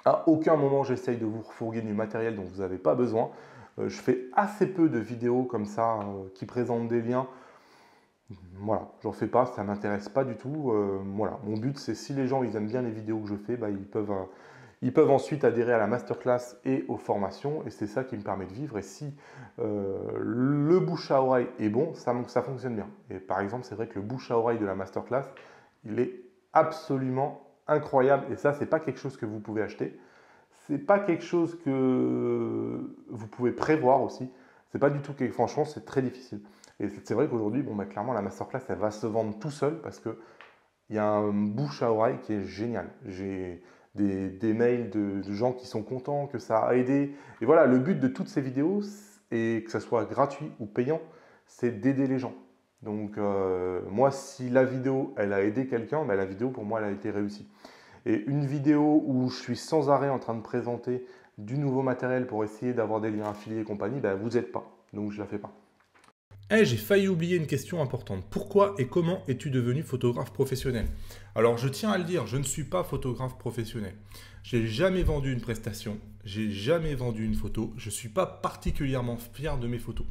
À aucun moment, j'essaye de vous refourguer du matériel dont vous n'avez pas besoin. Je fais assez peu de vidéos comme ça qui présentent des liens. Voilà, j'en fais pas, ça m'intéresse pas du tout. Voilà, mon but c'est si les gens ils aiment bien les vidéos que je fais, bah, ils peuvent ensuite adhérer à la masterclass et aux formations et c'est ça qui me permet de vivre. Et si le bouche à oreille est bon, ça fonctionne bien. Et par exemple, c'est vrai que le bouche à oreille de la masterclass, il est absolument incroyable et ça c'est pas quelque chose que vous pouvez acheter. C'est pas quelque chose que vous pouvez prévoir aussi. C'est pas du tout franchement, c'est très difficile. Et c'est vrai qu'aujourd'hui, bon, bah, clairement, la masterclass, elle va se vendre tout seul parce qu'il y a un bouche à oreille qui est génial. J'ai des mails de gens qui sont contents, que ça a aidé. Et voilà, le but de toutes ces vidéos, et que ça soit gratuit ou payant, c'est d'aider les gens. Donc moi, si la vidéo, elle a aidé quelqu'un, bah, la vidéo, pour moi, elle a été réussie. Et une vidéo où je suis sans arrêt en train de présenter du nouveau matériel pour essayer d'avoir des liens affiliés et compagnie, bah, vous n'êtes pas. Donc je ne la fais pas. Eh, j'ai failli oublier une question importante. Pourquoi et comment es-tu devenu photographe professionnel? Alors, je tiens à le dire, je ne suis pas photographe professionnel. J'ai jamais vendu une prestation, j'ai jamais vendu une photo, je ne suis pas particulièrement fier de mes photos.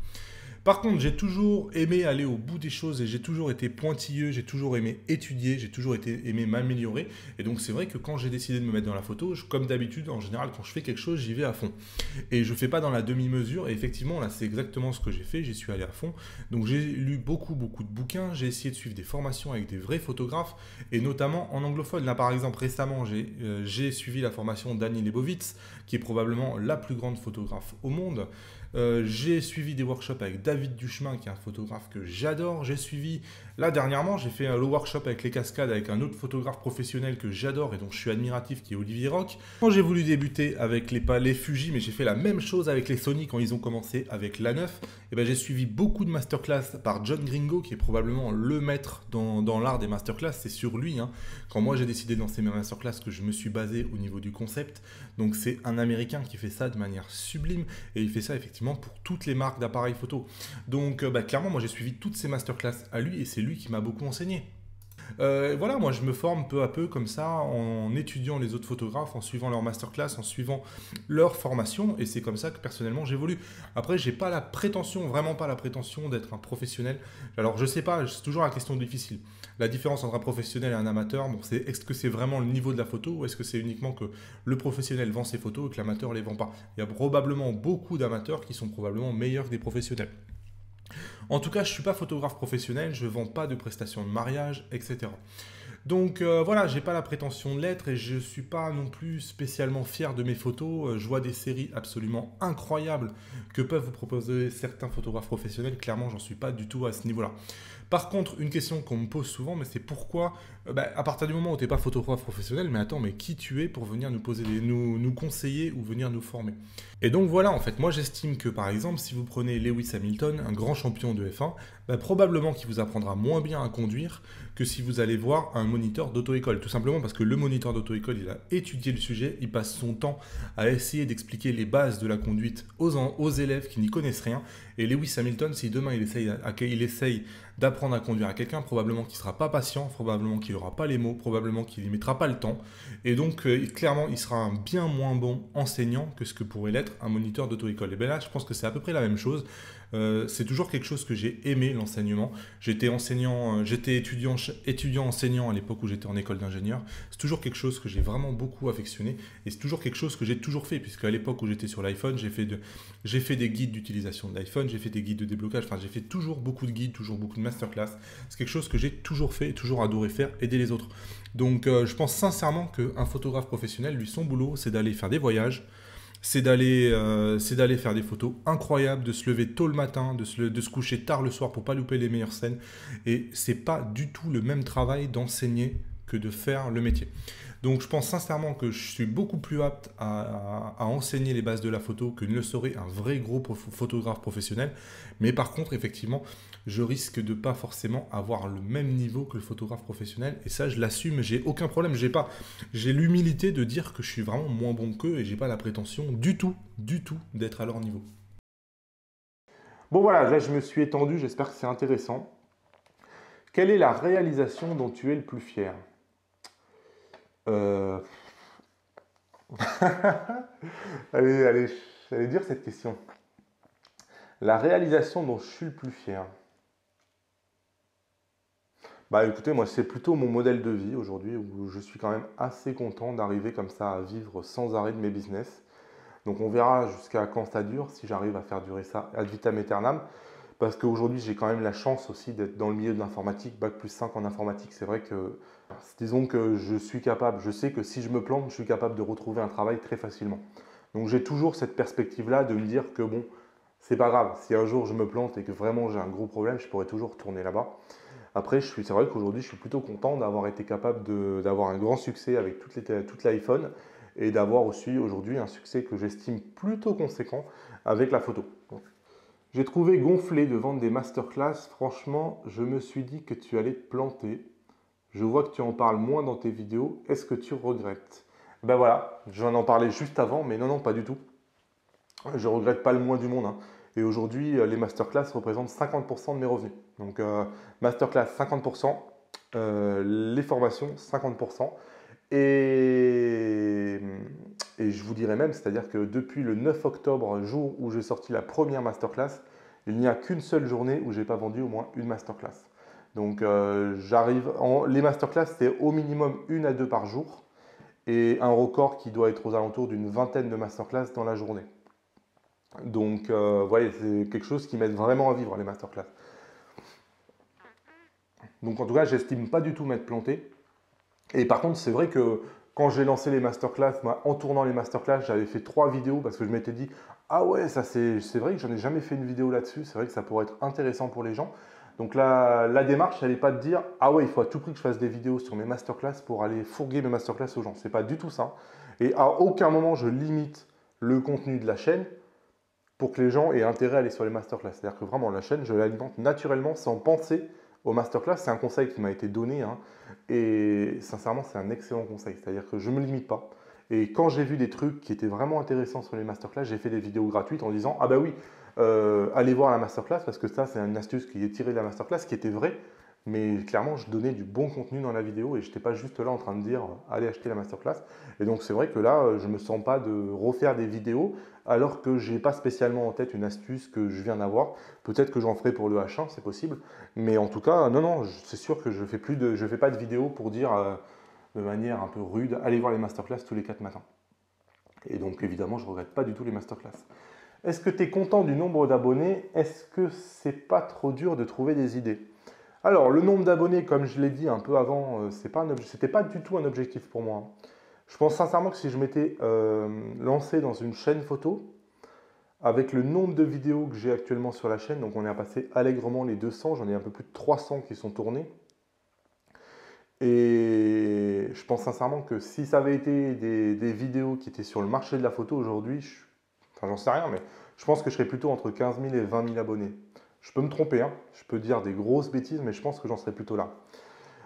Par contre, j'ai toujours aimé aller au bout des choses et j'ai toujours été pointilleux, j'ai toujours aimé étudier, j'ai toujours aimé m'améliorer. Et donc, c'est vrai que quand j'ai décidé de me mettre dans la photo, comme d'habitude, en général, quand je fais quelque chose, j'y vais à fond. Et je ne fais pas dans la demi-mesure. Et effectivement, là, c'est exactement ce que j'ai fait. J'y suis allé à fond. Donc, j'ai lu beaucoup de bouquins. J'ai essayé de suivre des formations avec des vrais photographes et notamment en anglophone. Là, par exemple, récemment, j'ai suivi la formation d'Annie Leibovitz, qui est probablement la plus grande photographe au monde. J'ai suivi des workshops avec David Duchemin, qui est un photographe que j'adore. J'ai suivi, là dernièrement, j'ai fait le workshop avec les cascades avec un autre photographe professionnel que j'adore et dont je suis admiratif, qui est Olivier Roch. Quand j'ai voulu débuter avec les Fuji, mais j'ai fait la même chose avec les Sony quand ils ont commencé avec l'A9, et ben j'ai suivi beaucoup de masterclass par John Gringo, qui est probablement le maître dans l'art des masterclass. C'est sur lui, hein, quand moi j'ai décidé de lancer mes masterclass, que je me suis basé au niveau du concept. Donc c'est un Américain qui fait ça de manière sublime et il fait ça effectivement pour toutes les marques d'appareils photo. Donc clairement, moi j'ai suivi toutes ces masterclass à lui et c'est lui qui m'a beaucoup enseigné. Voilà, moi je me forme peu à peu comme ça en étudiant les autres photographes, en suivant leur masterclass, en suivant leur formation et c'est comme ça que personnellement j'évolue. Après, j'ai pas la prétention, vraiment pas la prétention d'être un professionnel. Alors je sais pas, c'est toujours la question difficile. La différence entre un professionnel et un amateur, bon, c'est est-ce que c'est vraiment le niveau de la photo ou est-ce que c'est uniquement que le professionnel vend ses photos et que l'amateur les vend pas? Il y a probablement beaucoup d'amateurs qui sont probablement meilleurs que des professionnels. En tout cas, je ne suis pas photographe professionnel, je ne vends pas de prestations de mariage, etc. Donc voilà, j'ai pas la prétention de l'être et je ne suis pas non plus spécialement fier de mes photos. Je vois des séries absolument incroyables que peuvent vous proposer certains photographes professionnels. Clairement, j'en suis pas du tout à ce niveau-là. Par contre, une question qu'on me pose souvent, mais c'est pourquoi, à partir du moment où tu n'es pas photographe professionnel, mais attends, mais qui tu es pour venir nous conseiller ou venir nous former? Et donc voilà, en fait, moi j'estime que par exemple, si vous prenez Lewis Hamilton, un grand champion de F1, probablement qu'il vous apprendra moins bien à conduire que si vous allez voir un moniteur d'auto-école. Tout simplement parce que le moniteur d'auto-école, il a étudié le sujet, il passe son temps à essayer d'expliquer les bases de la conduite aux élèves qui n'y connaissent rien. Et Lewis Hamilton, si demain il essaye d'apprendre à conduire à quelqu'un, probablement qu'il ne sera pas patient, probablement qu'il n'aura pas les mots, probablement qu'il n'y mettra pas le temps. Et donc, clairement, il sera un bien moins bon enseignant que ce que pourrait l'être un moniteur d'auto-école. Et bien là, je pense que c'est à peu près la même chose. C'est toujours quelque chose que j'ai aimé, l'enseignement. J'étais étudiant-enseignant à l'époque où j'étais en école d'ingénieur. C'est toujours quelque chose que j'ai vraiment beaucoup affectionné et c'est toujours quelque chose que j'ai toujours fait, puisque à l'époque où j'étais sur l'iPhone, j'ai fait des guides d'utilisation de l'iPhone, j'ai fait des guides de déblocage, enfin j'ai fait toujours beaucoup de guides, toujours beaucoup de masterclass. C'est quelque chose que j'ai toujours fait et toujours adoré faire, aider les autres. Donc je pense sincèrement qu'un photographe professionnel, lui, son boulot, c'est d'aller faire des voyages, c'est d'aller faire des photos incroyables, de se lever tôt le matin, de se coucher tard le soir pour pas louper les meilleures scènes. Et c'est pas du tout le même travail d'enseigner que de faire le métier. Donc je pense sincèrement que je suis beaucoup plus apte à enseigner les bases de la photo que ne le serait un vrai gros photographe professionnel. Mais par contre, effectivement, je risque de pas forcément avoir le même niveau que le photographe professionnel. Et ça, je l'assume, j'ai aucun problème. J'ai l'humilité de dire que je suis vraiment moins bon qu'eux et j'ai pas la prétention du tout d'être à leur niveau. Bon voilà, là je me suis étendu, j'espère que c'est intéressant. Quelle est la réalisation dont tu es le plus fier? Euh, allez, j'allais dire cette question. La réalisation dont je suis le plus fier. Bah écoutez, moi c'est plutôt mon modèle de vie aujourd'hui où je suis quand même assez content d'arriver comme ça à vivre sans arrêt de mes business. Donc on verra jusqu'à quand ça dure, si j'arrive à faire durer ça ad vitam aeternam. Parce qu'aujourd'hui j'ai quand même la chance aussi d'être dans le milieu de l'informatique, bac+5 en informatique. C'est vrai que, disons que je suis capable, je sais que si je me plante, je suis capable de retrouver un travail très facilement. Donc j'ai toujours cette perspective-là de me dire que bon, c'est pas grave. Si un jour je me plante et que vraiment j'ai un gros problème, je pourrais toujours retourner là-bas. Après, c'est vrai qu'aujourd'hui, je suis plutôt content d'avoir été capable d'avoir un grand succès avec toute l'iPhone et d'avoir aussi aujourd'hui un succès que j'estime plutôt conséquent avec la photo. J'ai trouvé gonflé de vendre des masterclass. Franchement, je me suis dit que tu allais te planter. Je vois que tu en parles moins dans tes vidéos. Est-ce que tu regrettes? Ben voilà, j'en parlais juste avant, mais non, non, pas du tout. Je ne regrette pas le moins du monde, hein. Et aujourd'hui, les masterclass représentent 50% de mes revenus. Donc, masterclass 50%, les formations 50%. Et, et je vous dirais même, c'est-à-dire que depuis le 9 octobre, jour où j'ai sorti la première masterclass, il n'y a qu'une seule journée où je n'ai pas vendu au moins une masterclass. Donc, les masterclass, c'est au minimum 1 à 2 par jour et un record qui doit être aux alentours d'une vingtaine de masterclass dans la journée. Donc, voyez, c'est quelque chose qui m'aide vraiment à vivre, les masterclass. Donc, en tout cas, j'estime pas du tout m'être planté. Et par contre, c'est vrai que quand j'ai lancé les masterclass, moi, en tournant les masterclass, j'avais fait 3 vidéos parce que je m'étais dit, ah ouais, ça c'est vrai que j'en ai jamais fait une vidéo là-dessus. C'est vrai que ça pourrait être intéressant pour les gens. Donc, la démarche, elle n'est pas de dire, ah ouais, il faut à tout prix que je fasse des vidéos sur mes masterclass pour aller fourguer mes masterclass aux gens. C'est pas du tout ça. Et à aucun moment, je limite le contenu de la chaîne pour que les gens aient intérêt à aller sur les masterclass. C'est-à-dire que vraiment, la chaîne, je l'alimente naturellement sans penser aux masterclass. C'est un conseil qui m'a été donné, hein, et sincèrement, c'est un excellent conseil. C'est-à-dire que je ne me limite pas. Et quand j'ai vu des trucs qui étaient vraiment intéressants sur les masterclass, j'ai fait des vidéos gratuites en disant, ah bah oui, allez voir la masterclass, parce que ça, c'est une astuce qui est tirée de la masterclass, qui était vraie. Mais clairement, je donnais du bon contenu dans la vidéo et je n'étais pas juste là en train de dire allez acheter la masterclass. Et donc, c'est vrai que là, je ne me sens pas de refaire des vidéos alors que je n'ai pas spécialement en tête une astuce que je viens d'avoir. Peut-être que j'en ferai pour le H1, c'est possible. Mais en tout cas, non, non, c'est sûr que je ne fais pas de vidéo pour dire de manière un peu rude allez voir les masterclass tous les 4 matins. Et donc, évidemment, je ne regrette pas du tout les masterclass. Est-ce que tu es content du nombre d'abonnés? Est-ce que c'est pas trop dur de trouver des idées? Alors, le nombre d'abonnés, comme je l'ai dit un peu avant, c'était pas du tout un objectif pour moi, hein. Je pense sincèrement que si je m'étais lancé dans une chaîne photo, avec le nombre de vidéos que j'ai actuellement sur la chaîne, donc on est passé allègrement les 200, j'en ai un peu plus de 300 qui sont tournés. Et je pense sincèrement que si ça avait été des vidéos qui étaient sur le marché de la photo aujourd'hui, enfin j'en sais rien, mais je pense que je serais plutôt entre 15 000 et 20 000 abonnés. Je peux me tromper, hein. Je peux dire des grosses bêtises, mais je pense que j'en serais plutôt là,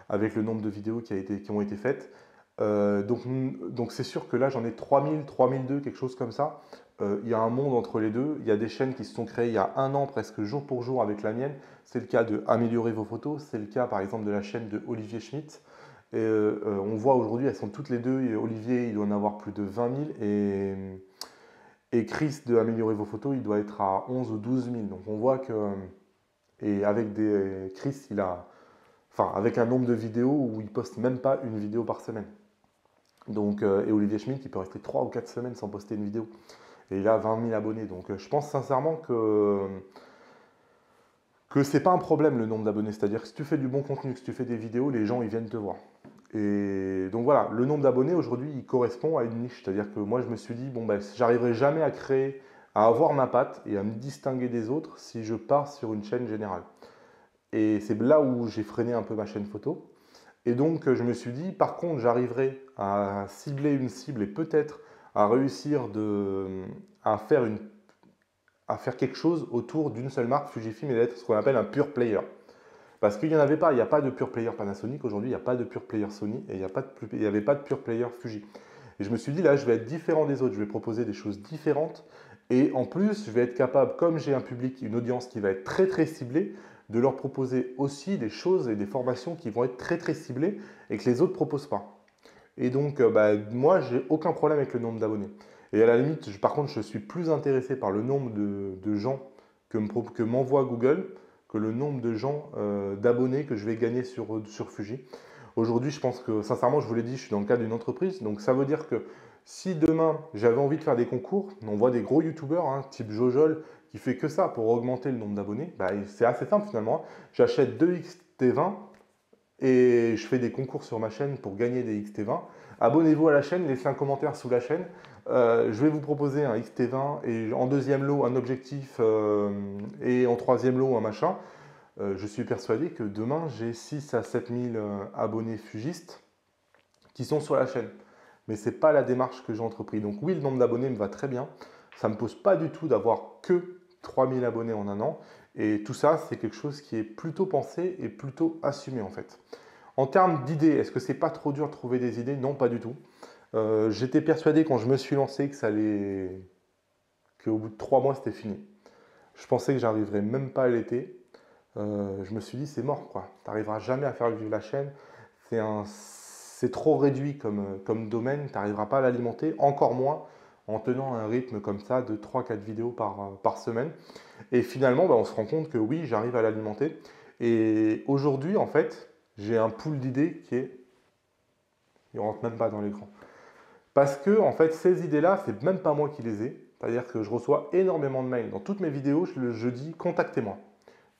avec le nombre de vidéos qui ont été faites. Donc c'est sûr que là, j'en ai 3000, 3002, quelque chose comme ça. Il y a un monde entre les deux. Il y a des chaînes qui se sont créées il y a 1 an, presque jour pour jour avec la mienne. C'est le cas de Améliorer vos photos. C'est le cas, par exemple, de la chaîne de Olivier Schmitt. Et on voit aujourd'hui, elles sont toutes les deux. Et Olivier, il doit en avoir plus de 20 000. Et Chris de Améliorer vos photos, il doit être à 11 ou 12 000. Donc on voit que... Et avec Chris, avec un nombre de vidéos où il poste même pas une vidéo par semaine. Donc, et Olivier Schmitt, il peut rester 3 ou 4 semaines sans poster une vidéo. Et il a 20 000 abonnés. Donc je pense sincèrement que c'est pas un problème le nombre d'abonnés. C'est-à-dire que si tu fais du bon contenu, que si tu fais des vidéos, les gens ils viennent te voir. Et donc voilà, le nombre d'abonnés aujourd'hui, il correspond à une niche. C'est-à-dire que moi je me suis dit, bon ben, j'arriverai jamais à créer, à avoir ma patte et à me distinguer des autres si je pars sur une chaîne générale. Et c'est là où j'ai freiné un peu ma chaîne photo. Et donc je me suis dit, par contre, j'arriverai à cibler une cible et peut-être à réussir à faire quelque chose autour d'une seule marque, Fujifilm, et d'être ce qu'on appelle un pure player. Parce qu'il n'y en avait pas, il n'y a pas de pure player Panasonic aujourd'hui, il n'y a pas de pure player Sony et il n'y avait pas de pure player Fuji. Et je me suis dit là, je vais être différent des autres, je vais proposer des choses différentes et en plus, je vais être capable, comme j'ai un public, une audience qui va être très très ciblée, de leur proposer aussi des choses et des formations qui vont être très très ciblées et que les autres ne proposent pas. Et donc, moi, j'ai aucun problème avec le nombre d'abonnés. Et à la limite, par contre, je suis plus intéressé par le nombre de gens que m'envoie Google que le nombre de gens d'abonnés que je vais gagner sur Fuji. Aujourd'hui, je pense que, sincèrement, je vous l'ai dit, je suis dans le cadre d'une entreprise. Donc, ça veut dire que si demain, j'avais envie de faire des concours, on voit des gros youtubeurs, hein, type Jojol, qui fait que ça pour augmenter le nombre d'abonnés, c'est assez simple finalement. J'achète 2 XT20 et je fais des concours sur ma chaîne pour gagner des XT20. Abonnez-vous à la chaîne, laissez un commentaire sous la chaîne. Je vais vous proposer un XT20 et en deuxième lot un objectif et en troisième lot un machin. Je suis persuadé que demain j'ai 6 à 7 000 abonnés fugistes qui sont sur la chaîne. Mais ce n'est pas la démarche que j'ai entrepris. Donc oui, le nombre d'abonnés me va très bien. Ça ne me pose pas du tout d'avoir que 3 000 abonnés en un an. Et tout ça, c'est quelque chose qui est plutôt pensé et plutôt assumé en fait. En termes d'idées, est-ce que c'est pas trop dur de trouver des idées? Non, pas du tout. J'étais persuadé quand je me suis lancé qu'au bout de 3 mois, c'était fini. Je pensais que j'arriverais même pas à l'été. Je me suis dit, c'est mort, quoi. Tu n'arriveras jamais à faire vivre la chaîne. C'est trop réduit comme domaine. Tu n'arriveras pas à l'alimenter, encore moins en tenant un rythme comme ça de 3-4 vidéos par semaine. Et finalement, on se rend compte que oui, j'arrive à l'alimenter. Et aujourd'hui, en fait, j'ai un pool d'idées il ne rentre même pas dans l'écran. Parce que, en fait, ces idées-là, c'est même pas moi qui les ai. C'est-à-dire que je reçois énormément de mails. Dans toutes mes vidéos, je dis contactez-moi.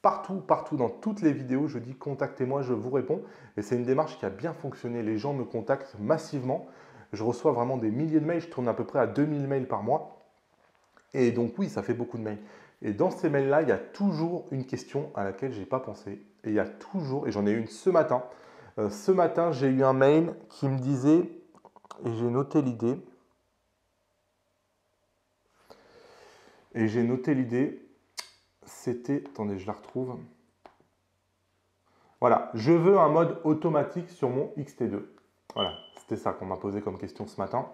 Partout, dans toutes les vidéos, je dis contactez-moi, je vous réponds. Et c'est une démarche qui a bien fonctionné. Les gens me contactent massivement. Je reçois vraiment des milliers de mails. Je tourne à peu près à 2000 mails par mois. Et donc oui, ça fait beaucoup de mails. Et dans ces mails-là, il y a toujours une question à laquelle je n'ai pas pensé. Et il y a toujours, et j'en ai une ce matin. Ce matin, j'ai eu un mail qui me disait, et j'ai noté l'idée. C'était, attendez, je la retrouve. Voilà, je veux un mode automatique sur mon XT2. Voilà, c'était ça qu'on m'a posé comme question ce matin.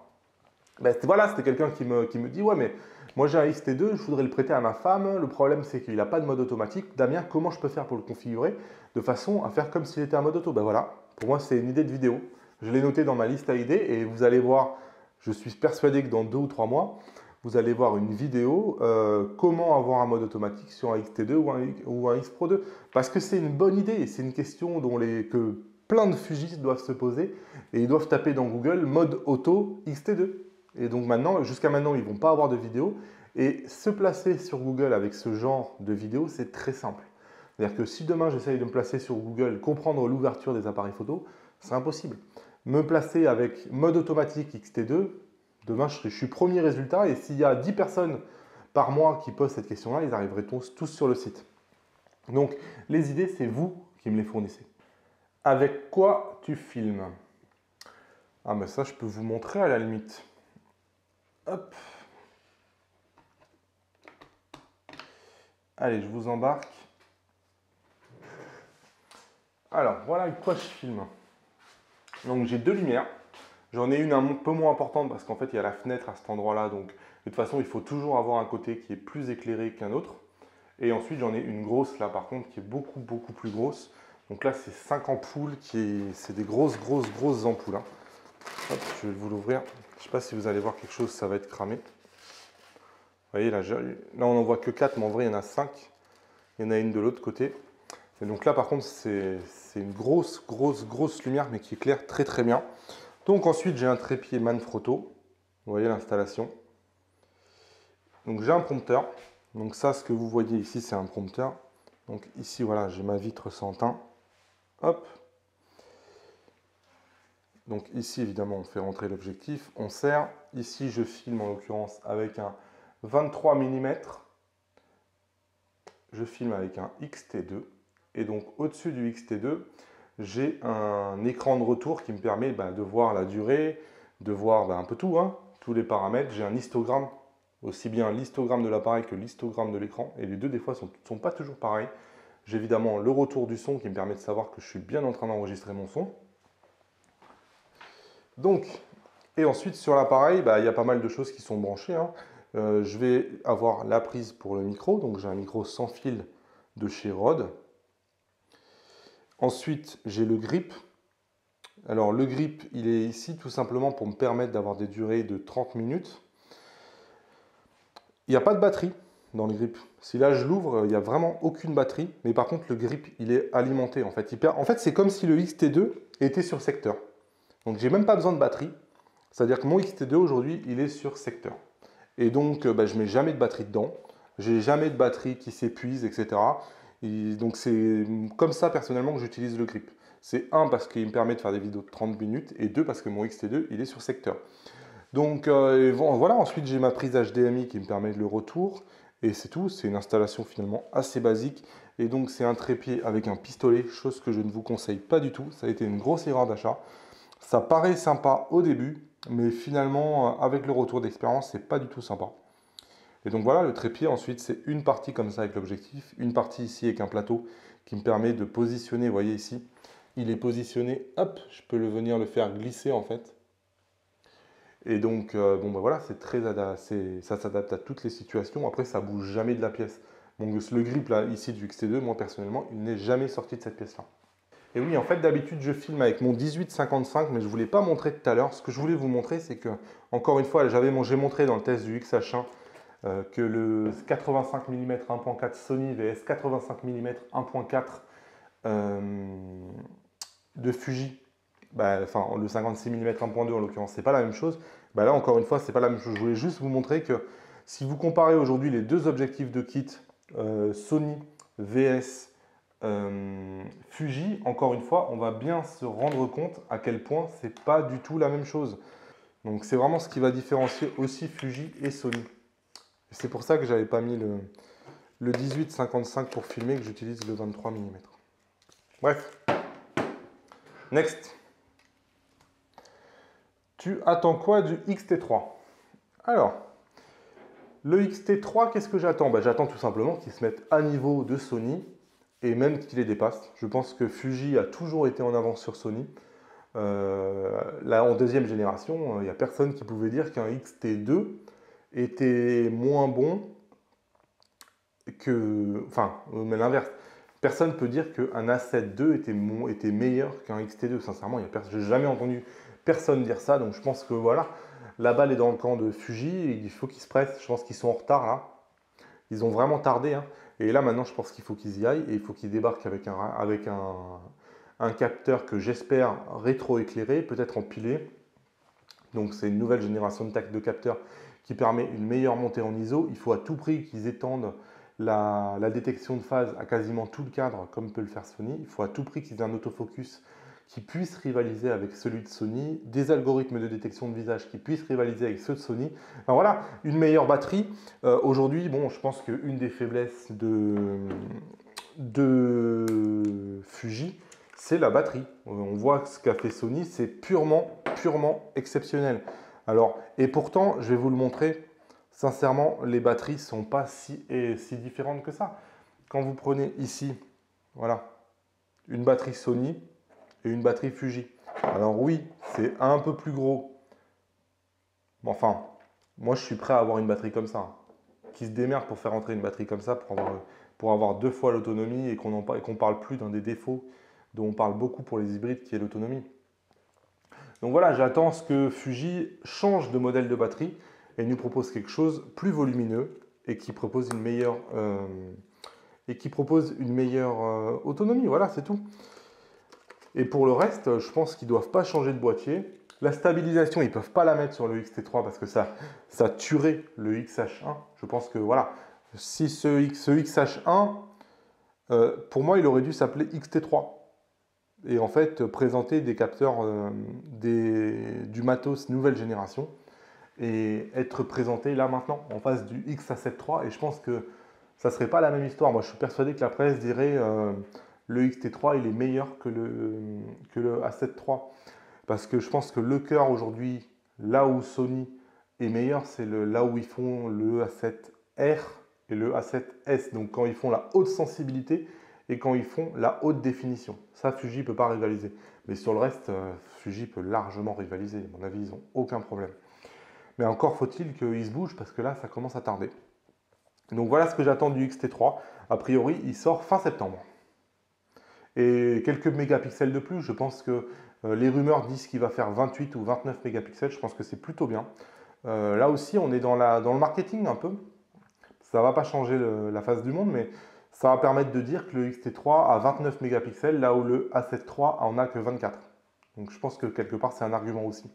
C'était quelqu'un qui me dit, ouais, mais moi j'ai un XT2, je voudrais le prêter à ma femme. Le problème, c'est qu'il n'a pas de mode automatique. Damien, comment je peux faire pour le configurer de façon à faire comme s'il était un mode auto? Ben voilà, pour moi, c'est une idée de vidéo. Je l'ai noté dans ma liste à idées et vous allez voir, je suis persuadé que dans 2 ou 3 mois, vous allez voir une vidéo comment avoir un mode automatique sur un XT2 ou un X Pro 2. Parce que c'est une bonne idée et c'est une question que plein de fugistes doivent se poser et ils doivent taper dans Google mode auto XT2. Et donc jusqu'à maintenant, ils ne vont pas avoir de vidéo. Et se placer sur Google avec ce genre de vidéo, c'est très simple. C'est-à-dire que si demain j'essaye de me placer sur Google, comprendre l'ouverture des appareils photo, c'est impossible. Me placer avec mode automatique XT2, demain je suis premier résultat et s'il y a 10 personnes par mois qui posent cette question-là, ils arriveraient tous sur le site. Donc les idées, c'est vous qui me les fournissez. Avec quoi tu filmes? Ah mais ça, je peux vous montrer à la limite. Hop. Allez, je vous embarque. Alors, voilà avec quoi je filme. Donc, j'ai 2 lumières. J'en ai une un peu moins importante parce qu'en fait, il y a la fenêtre à cet endroit-là. Donc, de toute façon, il faut toujours avoir un côté qui est plus éclairé qu'un autre. Et ensuite, j'en ai une grosse là, par contre, qui est beaucoup, beaucoup plus grosse. Donc là, c'est 5 ampoules, c'est des grosses ampoules. Hein. Hop, je vais vous l'ouvrir. Je ne sais pas si vous allez voir quelque chose, ça va être cramé. Vous voyez, là on n'en voit que 4, mais en vrai, il y en a 5. Il y en a une de l'autre côté. Et donc là, par contre, c'est une grosse lumière, mais qui éclaire très bien. Donc ensuite, j'ai un trépied Manfrotto. Vous voyez l'installation. Donc j'ai un prompteur. Donc ça, ce que vous voyez ici, c'est un prompteur. Donc ici, voilà, j'ai ma vitre sans teint. Hop. Donc ici, évidemment, on fait rentrer l'objectif. On serre. Ici, je filme en l'occurrence avec un 23 mm. Je filme avec un XT2. Et donc au-dessus du XT2, j'ai un écran de retour qui me permet de voir la durée, de voir un peu tout, hein, tous les paramètres. J'ai un histogramme, aussi bien l'histogramme de l'appareil que l'histogramme de l'écran. Et les deux, des fois, ne sont pas toujours pareils. J'ai évidemment le retour du son qui me permet de savoir que je suis bien en train d'enregistrer mon son. Donc, et ensuite sur l'appareil, il y a pas mal de choses qui sont branchées. Hein. Je vais avoir la prise pour le micro. Donc j'ai un micro sans fil de chez Rode. Ensuite, j'ai le grip. Alors, le grip, il est ici tout simplement pour me permettre d'avoir des durées de 30 minutes. Il n'y a pas de batterie dans le grip. Si là, je l'ouvre, il n'y a vraiment aucune batterie. Mais par contre, le grip, il est alimenté. En fait, c'est comme si le XT2 était sur secteur. Donc, j'ai même pas besoin de batterie. C'est-à-dire que mon XT2, aujourd'hui, il est sur secteur. Et donc, je ne mets jamais de batterie dedans. J'ai jamais de batterie qui s'épuise, etc. Et donc c'est comme ça personnellement que j'utilise le grip. C'est un parce qu'il me permet de faire des vidéos de 30 minutes et deux parce que mon XT2 il est sur secteur. Donc voilà, ensuite j'ai ma prise HDMI qui me permet le retour. Et c'est tout, c'est une installation finalement assez basique. Et donc c'est un trépied avec un pistolet, chose que je ne vous conseille pas du tout. Ça a été une grosse erreur d'achat. Ça paraît sympa au début, mais finalement avec le retour d'expérience, c'est pas du tout sympa. Et donc voilà, le trépied ensuite c'est une partie comme ça avec l'objectif, une partie ici avec un plateau qui me permet de positionner, vous voyez ici, il est positionné, hop, je peux venir le faire glisser en fait. Et donc, bon, bah voilà, ça s'adapte à toutes les situations. Après, ça bouge jamais de la pièce. Donc, le grip là, ici du XT2, moi personnellement, il n'est jamais sorti de cette pièce-là. Et oui, en fait, d'habitude, je filme avec mon 18-55, mais je ne vous l'ai pas montré tout à l'heure. Ce que je voulais vous montrer, c'est que, encore une fois, j'ai montré dans le test du XH1 que le 85 mm 1.4 Sony vs 85 mm 1.4 de Fuji, enfin le 56 mm 1.2 en l'occurrence, c'est pas la même chose. Là encore une fois, c'est pas la même chose. Je voulais juste vous montrer que si vous comparez aujourd'hui les deux objectifs de kit, Sony vs Fuji, encore une fois, on va bien se rendre compte à quel point c'est pas du tout la même chose. Donc c'est vraiment ce qui va différencier aussi Fuji et Sony. C'est pour ça que j'avais pas mis le 18-55 pour filmer, que j'utilise le 23 mm. Bref. Next. Tu attends quoi du XT3? Alors, le XT3, qu'est-ce que j'attends? J'attends tout simplement qu'il se mette à niveau de Sony et même qu'il les dépasse. Je pense que Fuji a toujours été en avance sur Sony. Là, en deuxième génération, il n'y a personne qui pouvait dire qu'un XT2 était moins bon que... Enfin, mais l'inverse. Personne ne peut dire qu'un A7 II était meilleur qu'un XT2. Sincèrement, je n'ai jamais entendu personne dire ça. Donc je pense que voilà, la balle est dans le camp de Fuji. Il faut qu'ils se pressent. Je pense qu'ils sont en retard là. Ils ont vraiment tardé. Hein. Et là maintenant, je pense qu'il faut qu'ils y aillent. Et il faut qu'ils débarquent avec un capteur que j'espère rétro-éclairé, peut-être empilé. Donc c'est une nouvelle génération de capteurs qui permet une meilleure montée en ISO. Il faut à tout prix qu'ils étendent la détection de phase à quasiment tout le cadre, comme peut le faire Sony. Il faut à tout prix qu'ils aient un autofocus qui puisse rivaliser avec celui de Sony, des algorithmes de détection de visage qui puissent rivaliser avec ceux de Sony. Alors voilà, une meilleure batterie. Aujourd'hui, bon, je pense qu'une des faiblesses de Fuji, c'est la batterie. On voit ce qu'a fait Sony, c'est purement exceptionnel. Alors, et pourtant, je vais vous le montrer, sincèrement, les batteries ne sont pas si différentes que ça. Quand vous prenez ici, voilà, une batterie Sony et une batterie Fuji. Alors oui, c'est un peu plus gros. Mais enfin, moi je suis prêt à avoir une batterie comme ça. Qui se démerde pour faire entrer une batterie comme ça, pour avoir 2 fois l'autonomie et qu'on ne parle plus d'un des défauts dont on parle beaucoup pour les hybrides, qui est l'autonomie. Donc voilà, j'attends ce que Fuji change de modèle de batterie et nous propose quelque chose plus volumineux et qui propose une meilleure, autonomie. Voilà, c'est tout. Et pour le reste, je pense qu'ils ne doivent pas changer de boîtier. La stabilisation, ils ne peuvent pas la mettre sur le XT3 parce que ça tuerait le XH1. Je pense que voilà, si ce XH1, pour moi, il aurait dû s'appeler XT3. Et en fait, présenter des capteurs du matos nouvelle génération et être présenté là maintenant en face du XA7 III. Et je pense que ça ne serait pas la même histoire. Moi, je suis persuadé que la presse dirait le XT3 il est meilleur que le A7 III. Parce que je pense que le cœur aujourd'hui, là où Sony est meilleur, c'est là où ils font le A7R et le A7S. Donc quand ils font la haute sensibilité et quand ils font la haute définition. Ça, Fuji ne peut pas rivaliser. Mais sur le reste, Fuji peut largement rivaliser. À mon avis, ils n'ont aucun problème. Mais encore faut-il qu'ils se bougent parce que là, ça commence à tarder. Donc voilà ce que j'attends du XT3. A priori, il sort fin septembre. Et quelques mégapixels de plus, je pense que les rumeurs disent qu'il va faire 28 ou 29 mégapixels. Je pense que c'est plutôt bien. Là aussi, on est dans le marketing un peu. Ça ne va pas changer la face du monde, mais ça va permettre de dire que le XT3 a 29 mégapixels, là où le A7 III en a que 24. Donc je pense que quelque part, c'est un argument aussi.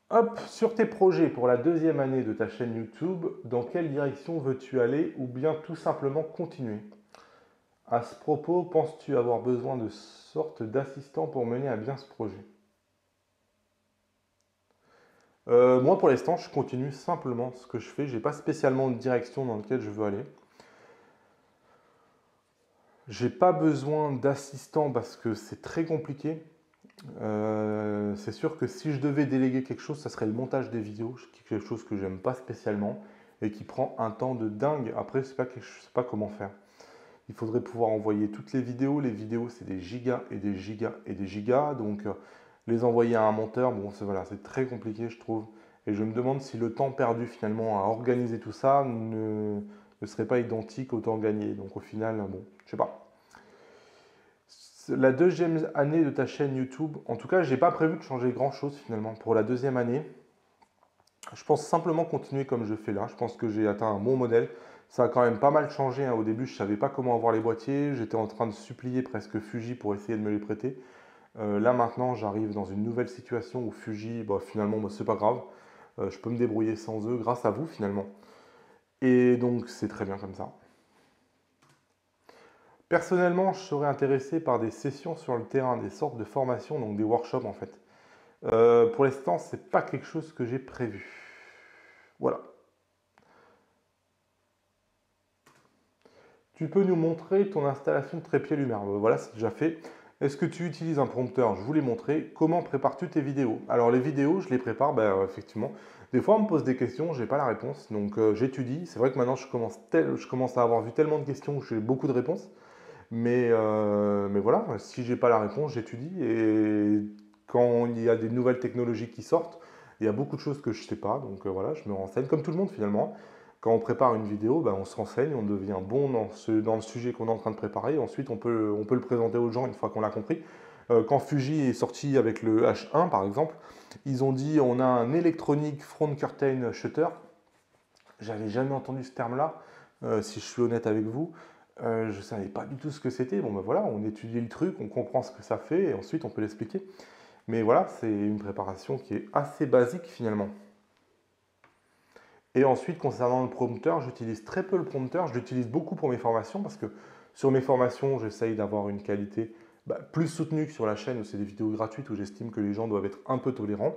Hop, sur tes projets pour la deuxième année de ta chaîne YouTube, dans quelle direction veux-tu aller ou bien tout simplement continuer? À ce propos, penses-tu avoir besoin de sorte d'assistant pour mener à bien ce projet? Moi, pour l'instant, je continue simplement ce que je fais. Je n'ai pas spécialement de direction dans laquelle je veux aller. J'ai pas besoin d'assistant parce que c'est très compliqué. C'est sûr que si je devais déléguer quelque chose, ça serait le montage des vidéos, quelque chose que j'aime pas spécialement et qui prend un temps de dingue. Après, je sais pas comment faire. Il faudrait pouvoir envoyer toutes les vidéos. Les vidéos, c'est des gigas et des gigas et des gigas. Donc, les envoyer à un monteur, bon, voilà, c'est très compliqué, je trouve. Et je me demande si le temps perdu finalement à organiser tout ça ne serait pas identique au temps gagné. Donc, au final, bon, je sais pas. La deuxième année de ta chaîne YouTube, en tout cas, j'ai pas prévu de changer grand-chose finalement pour la deuxième année. Je pense simplement continuer comme je fais là. Je pense que j'ai atteint un bon modèle. Ça a quand même pas mal changé, hein. Au début, je ne savais pas comment avoir les boîtiers. J'étais en train de supplier presque Fuji pour essayer de me les prêter. Là maintenant, j'arrive dans une nouvelle situation où Fuji, bah, finalement, bah, c'est pas grave. Je peux me débrouiller sans eux grâce à vous finalement. Et donc, c'est très bien comme ça. Personnellement, je serais intéressé par des sessions sur le terrain, des sortes de formations, donc des workshops en fait. Pour l'instant, ce n'est pas quelque chose que j'ai prévu. Voilà. Tu peux nous montrer ton installation de trépied lumière. Voilà, c'est déjà fait. Est-ce que tu utilises un prompteur? Je vous l'ai montré. Comment prépares-tu tes vidéos? Alors les vidéos, je les prépare, ben, effectivement. Des fois, on me pose des questions, je n'ai pas la réponse. Donc j'étudie. C'est vrai que maintenant, je commence à avoir vu tellement de questions que j'ai beaucoup de réponses. Mais voilà, si j'ai pas la réponse, j'étudie. Et quand il y a des nouvelles technologies qui sortent, il y a beaucoup de choses que je ne sais pas. Donc voilà, je me renseigne, comme tout le monde finalement. Quand on prépare une vidéo, ben, on se renseigne, on devient bon dans le sujet qu'on est en train de préparer. Et ensuite, on peut le présenter aux gens une fois qu'on l'a compris. Quand Fuji est sorti avec le H1, par exemple, ils ont dit on a un Electronic Front Curtain Shutter. J'avais jamais entendu ce terme-là, si je suis honnête avec vous. Je ne savais pas du tout ce que c'était. Bon ben voilà, on étudie le truc, on comprend ce que ça fait et ensuite on peut l'expliquer. Mais voilà, c'est une préparation qui est assez basique finalement. Et ensuite, concernant le prompteur, j'utilise très peu le prompteur. Je l'utilise beaucoup pour mes formations parce que sur mes formations, j'essaye d'avoir une qualité plus soutenue que sur la chaîne où c'est des vidéos gratuites où j'estime que les gens doivent être un peu tolérants.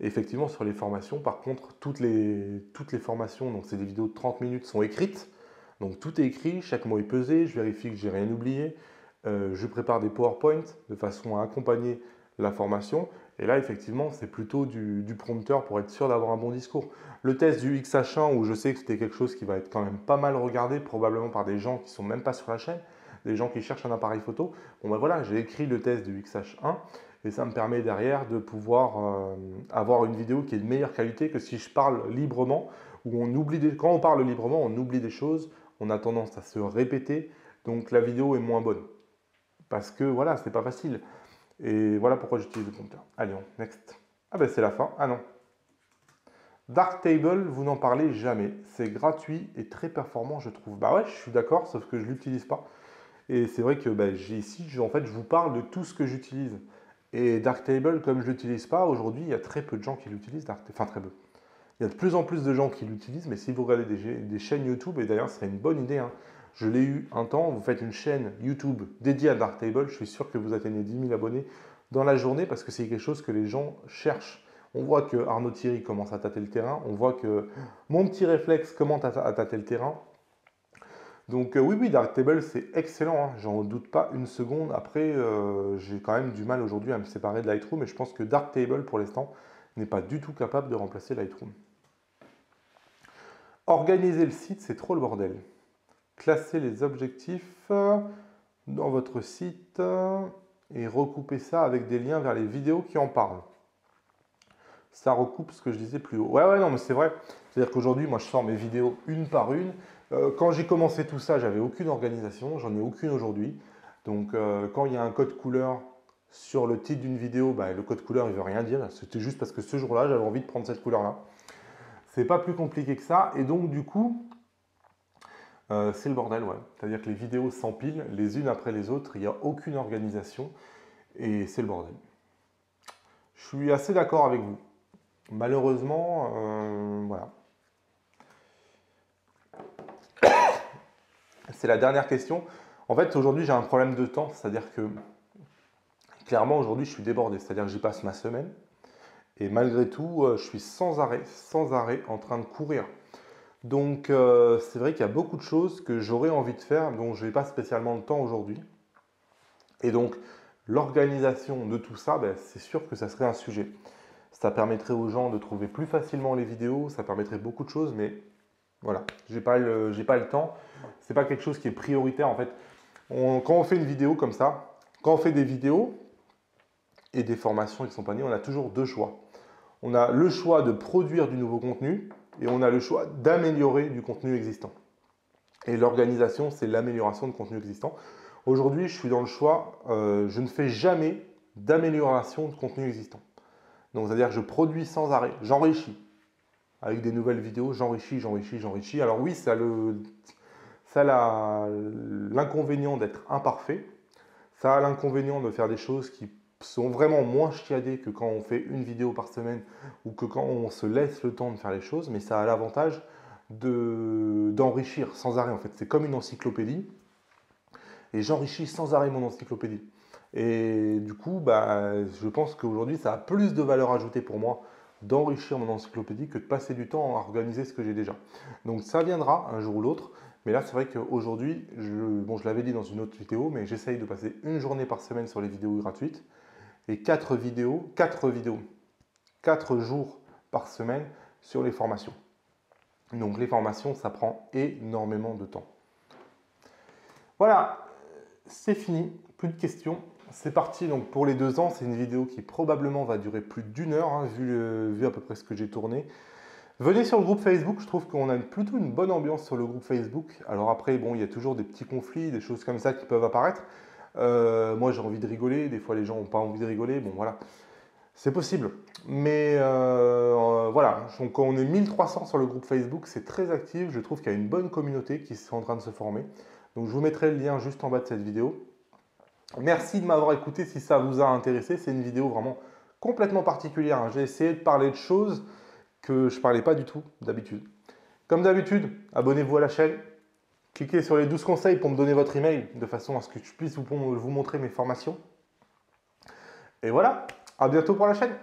Et effectivement, sur les formations, par contre, toutes les formations, donc c'est des vidéos de 30 minutes, sont écrites. Donc tout est écrit, chaque mot est pesé, je vérifie que j'ai rien oublié. Je prépare des PowerPoint de façon à accompagner la formation. Et là, effectivement, c'est plutôt du prompteur pour être sûr d'avoir un bon discours. Le test du XH1, où je sais que c'était quelque chose qui va être quand même pas mal regardé, probablement par des gens qui ne sont même pas sur la chaîne, des gens qui cherchent un appareil photo. Bon ben voilà, j'ai écrit le test du XH1 et ça me permet derrière de pouvoir avoir une vidéo qui est de meilleure qualité que si je parle librement, où quand on parle librement, on oublie des choses, on a tendance à se répéter, donc la vidéo est moins bonne. Parce que voilà, c'est pas facile. Et voilà pourquoi j'utilise le prompteur. Allez, next. Ah ben c'est la fin. Ah non. Darktable, vous n'en parlez jamais. C'est gratuit et très performant, je trouve. Bah ouais, je suis d'accord, sauf que je ne l'utilise pas. Et c'est vrai que ici, en fait, je vous parle de tout ce que j'utilise. Et Darktable, comme je ne l'utilise pas, aujourd'hui, il y a très peu de gens qui l'utilisent. Enfin, très peu. Il y a de plus en plus de gens qui l'utilisent, mais si vous regardez des chaînes YouTube, et d'ailleurs, ce serait une bonne idée, hein, je l'ai eu un temps, vous faites une chaîne YouTube dédiée à Darktable, je suis sûr que vous atteignez 10 000 abonnés dans la journée parce que c'est quelque chose que les gens cherchent. On voit que Arnaud Thierry commence à tâter le terrain, on voit que mon petit réflexe commence à tâter le terrain. Donc oui, Darktable, c'est excellent, hein, j'en doute pas une seconde. Après, j'ai quand même du mal aujourd'hui à me séparer de Lightroom, et je pense que Darktable, pour l'instant, n'est pas du tout capable de remplacer Lightroom. Organiser le site, c'est trop le bordel. Classer les objectifs dans votre site et recouper ça avec des liens vers les vidéos qui en parlent. Ça recoupe ce que je disais plus haut. Ouais, non, mais c'est vrai. C'est-à-dire qu'aujourd'hui, moi, je sors mes vidéos une par une. Quand j'ai commencé tout ça, j'avais aucune organisation. J'en ai aucune aujourd'hui. Donc, quand il y a un code couleur sur le titre d'une vidéo, le code couleur, il ne veut rien dire. C'était juste parce que ce jour-là, j'avais envie de prendre cette couleur-là. C'est pas plus compliqué que ça. Et donc, du coup, c'est le bordel, ouais. C'est-à-dire que les vidéos s'empilent les unes après les autres. Il n'y a aucune organisation. Et c'est le bordel. Je suis assez d'accord avec vous. Malheureusement, voilà. C'est la dernière question. En fait, aujourd'hui, j'ai un problème de temps. C'est-à-dire que, clairement, aujourd'hui, je suis débordé. C'est-à-dire que j'y passe ma semaine. Et malgré tout, je suis sans arrêt en train de courir. Donc, c'est vrai qu'il y a beaucoup de choses que j'aurais envie de faire, dont je n'ai pas spécialement le temps aujourd'hui. Et donc, l'organisation de tout ça, ben, c'est sûr que ça serait un sujet. Ça permettrait aux gens de trouver plus facilement les vidéos, ça permettrait beaucoup de choses, mais voilà, j'ai pas le temps. C'est pas quelque chose qui est prioritaire en fait. Quand on fait une vidéo comme ça, quand on fait des vidéos et des formations et compagnie, on a toujours deux choix. On a le choix de produire du nouveau contenu et on a le choix d'améliorer du contenu existant. Et l'organisation, c'est l'amélioration de contenu existant. Aujourd'hui, je suis dans le choix, je ne fais jamais d'amélioration de contenu existant. Donc, c'est-à-dire que je produis sans arrêt, j'enrichis. Avec des nouvelles vidéos, j'enrichis. Alors oui, ça a l'inconvénient d'être imparfait. Ça a l'inconvénient de faire des choses qui sont vraiment moins chiadées que quand on fait une vidéo par semaine ou que quand on se laisse le temps de faire les choses. Mais ça a l'avantage d'enrichir sans arrêt. En fait, c'est comme une encyclopédie. Et j'enrichis sans arrêt mon encyclopédie. Et du coup, bah, je pense qu'aujourd'hui, ça a plus de valeur ajoutée pour moi d'enrichir mon encyclopédie que de passer du temps à organiser ce que j'ai déjà. Donc ça viendra un jour ou l'autre, mais là c'est vrai qu'aujourd'hui, je l'avais dit dans une autre vidéo, mais j'essaye de passer une journée par semaine sur les vidéos gratuites et 4 jours par semaine sur les formations. Donc les formations, ça prend énormément de temps. Voilà, c'est fini, plus de questions. C'est parti donc pour les 2 ans. C'est une vidéo qui probablement va durer plus d'1 heure, hein, vu à peu près ce que j'ai tourné. Venez sur le groupe Facebook, je trouve qu'on a plutôt une bonne ambiance sur le groupe Facebook. Alors après, bon, il y a toujours des petits conflits, des choses comme ça qui peuvent apparaître. Moi, j'ai envie de rigoler, des fois les gens n'ont pas envie de rigoler, bon voilà. C'est possible. Mais voilà, donc on est 1300 sur le groupe Facebook, c'est très actif. Je trouve qu'il y a une bonne communauté qui est en train de se former. Donc je vous mettrai le lien juste en bas de cette vidéo. Merci de m'avoir écouté si ça vous a intéressé. C'est une vidéo vraiment complètement particulière, hein. J'ai essayé de parler de choses que je ne parlais pas du tout d'habitude. Comme d'habitude, abonnez-vous à la chaîne. Cliquez sur les 12 conseils pour me donner votre email de façon à ce que je puisse vous montrer mes formations. Et voilà, à bientôt pour la chaîne.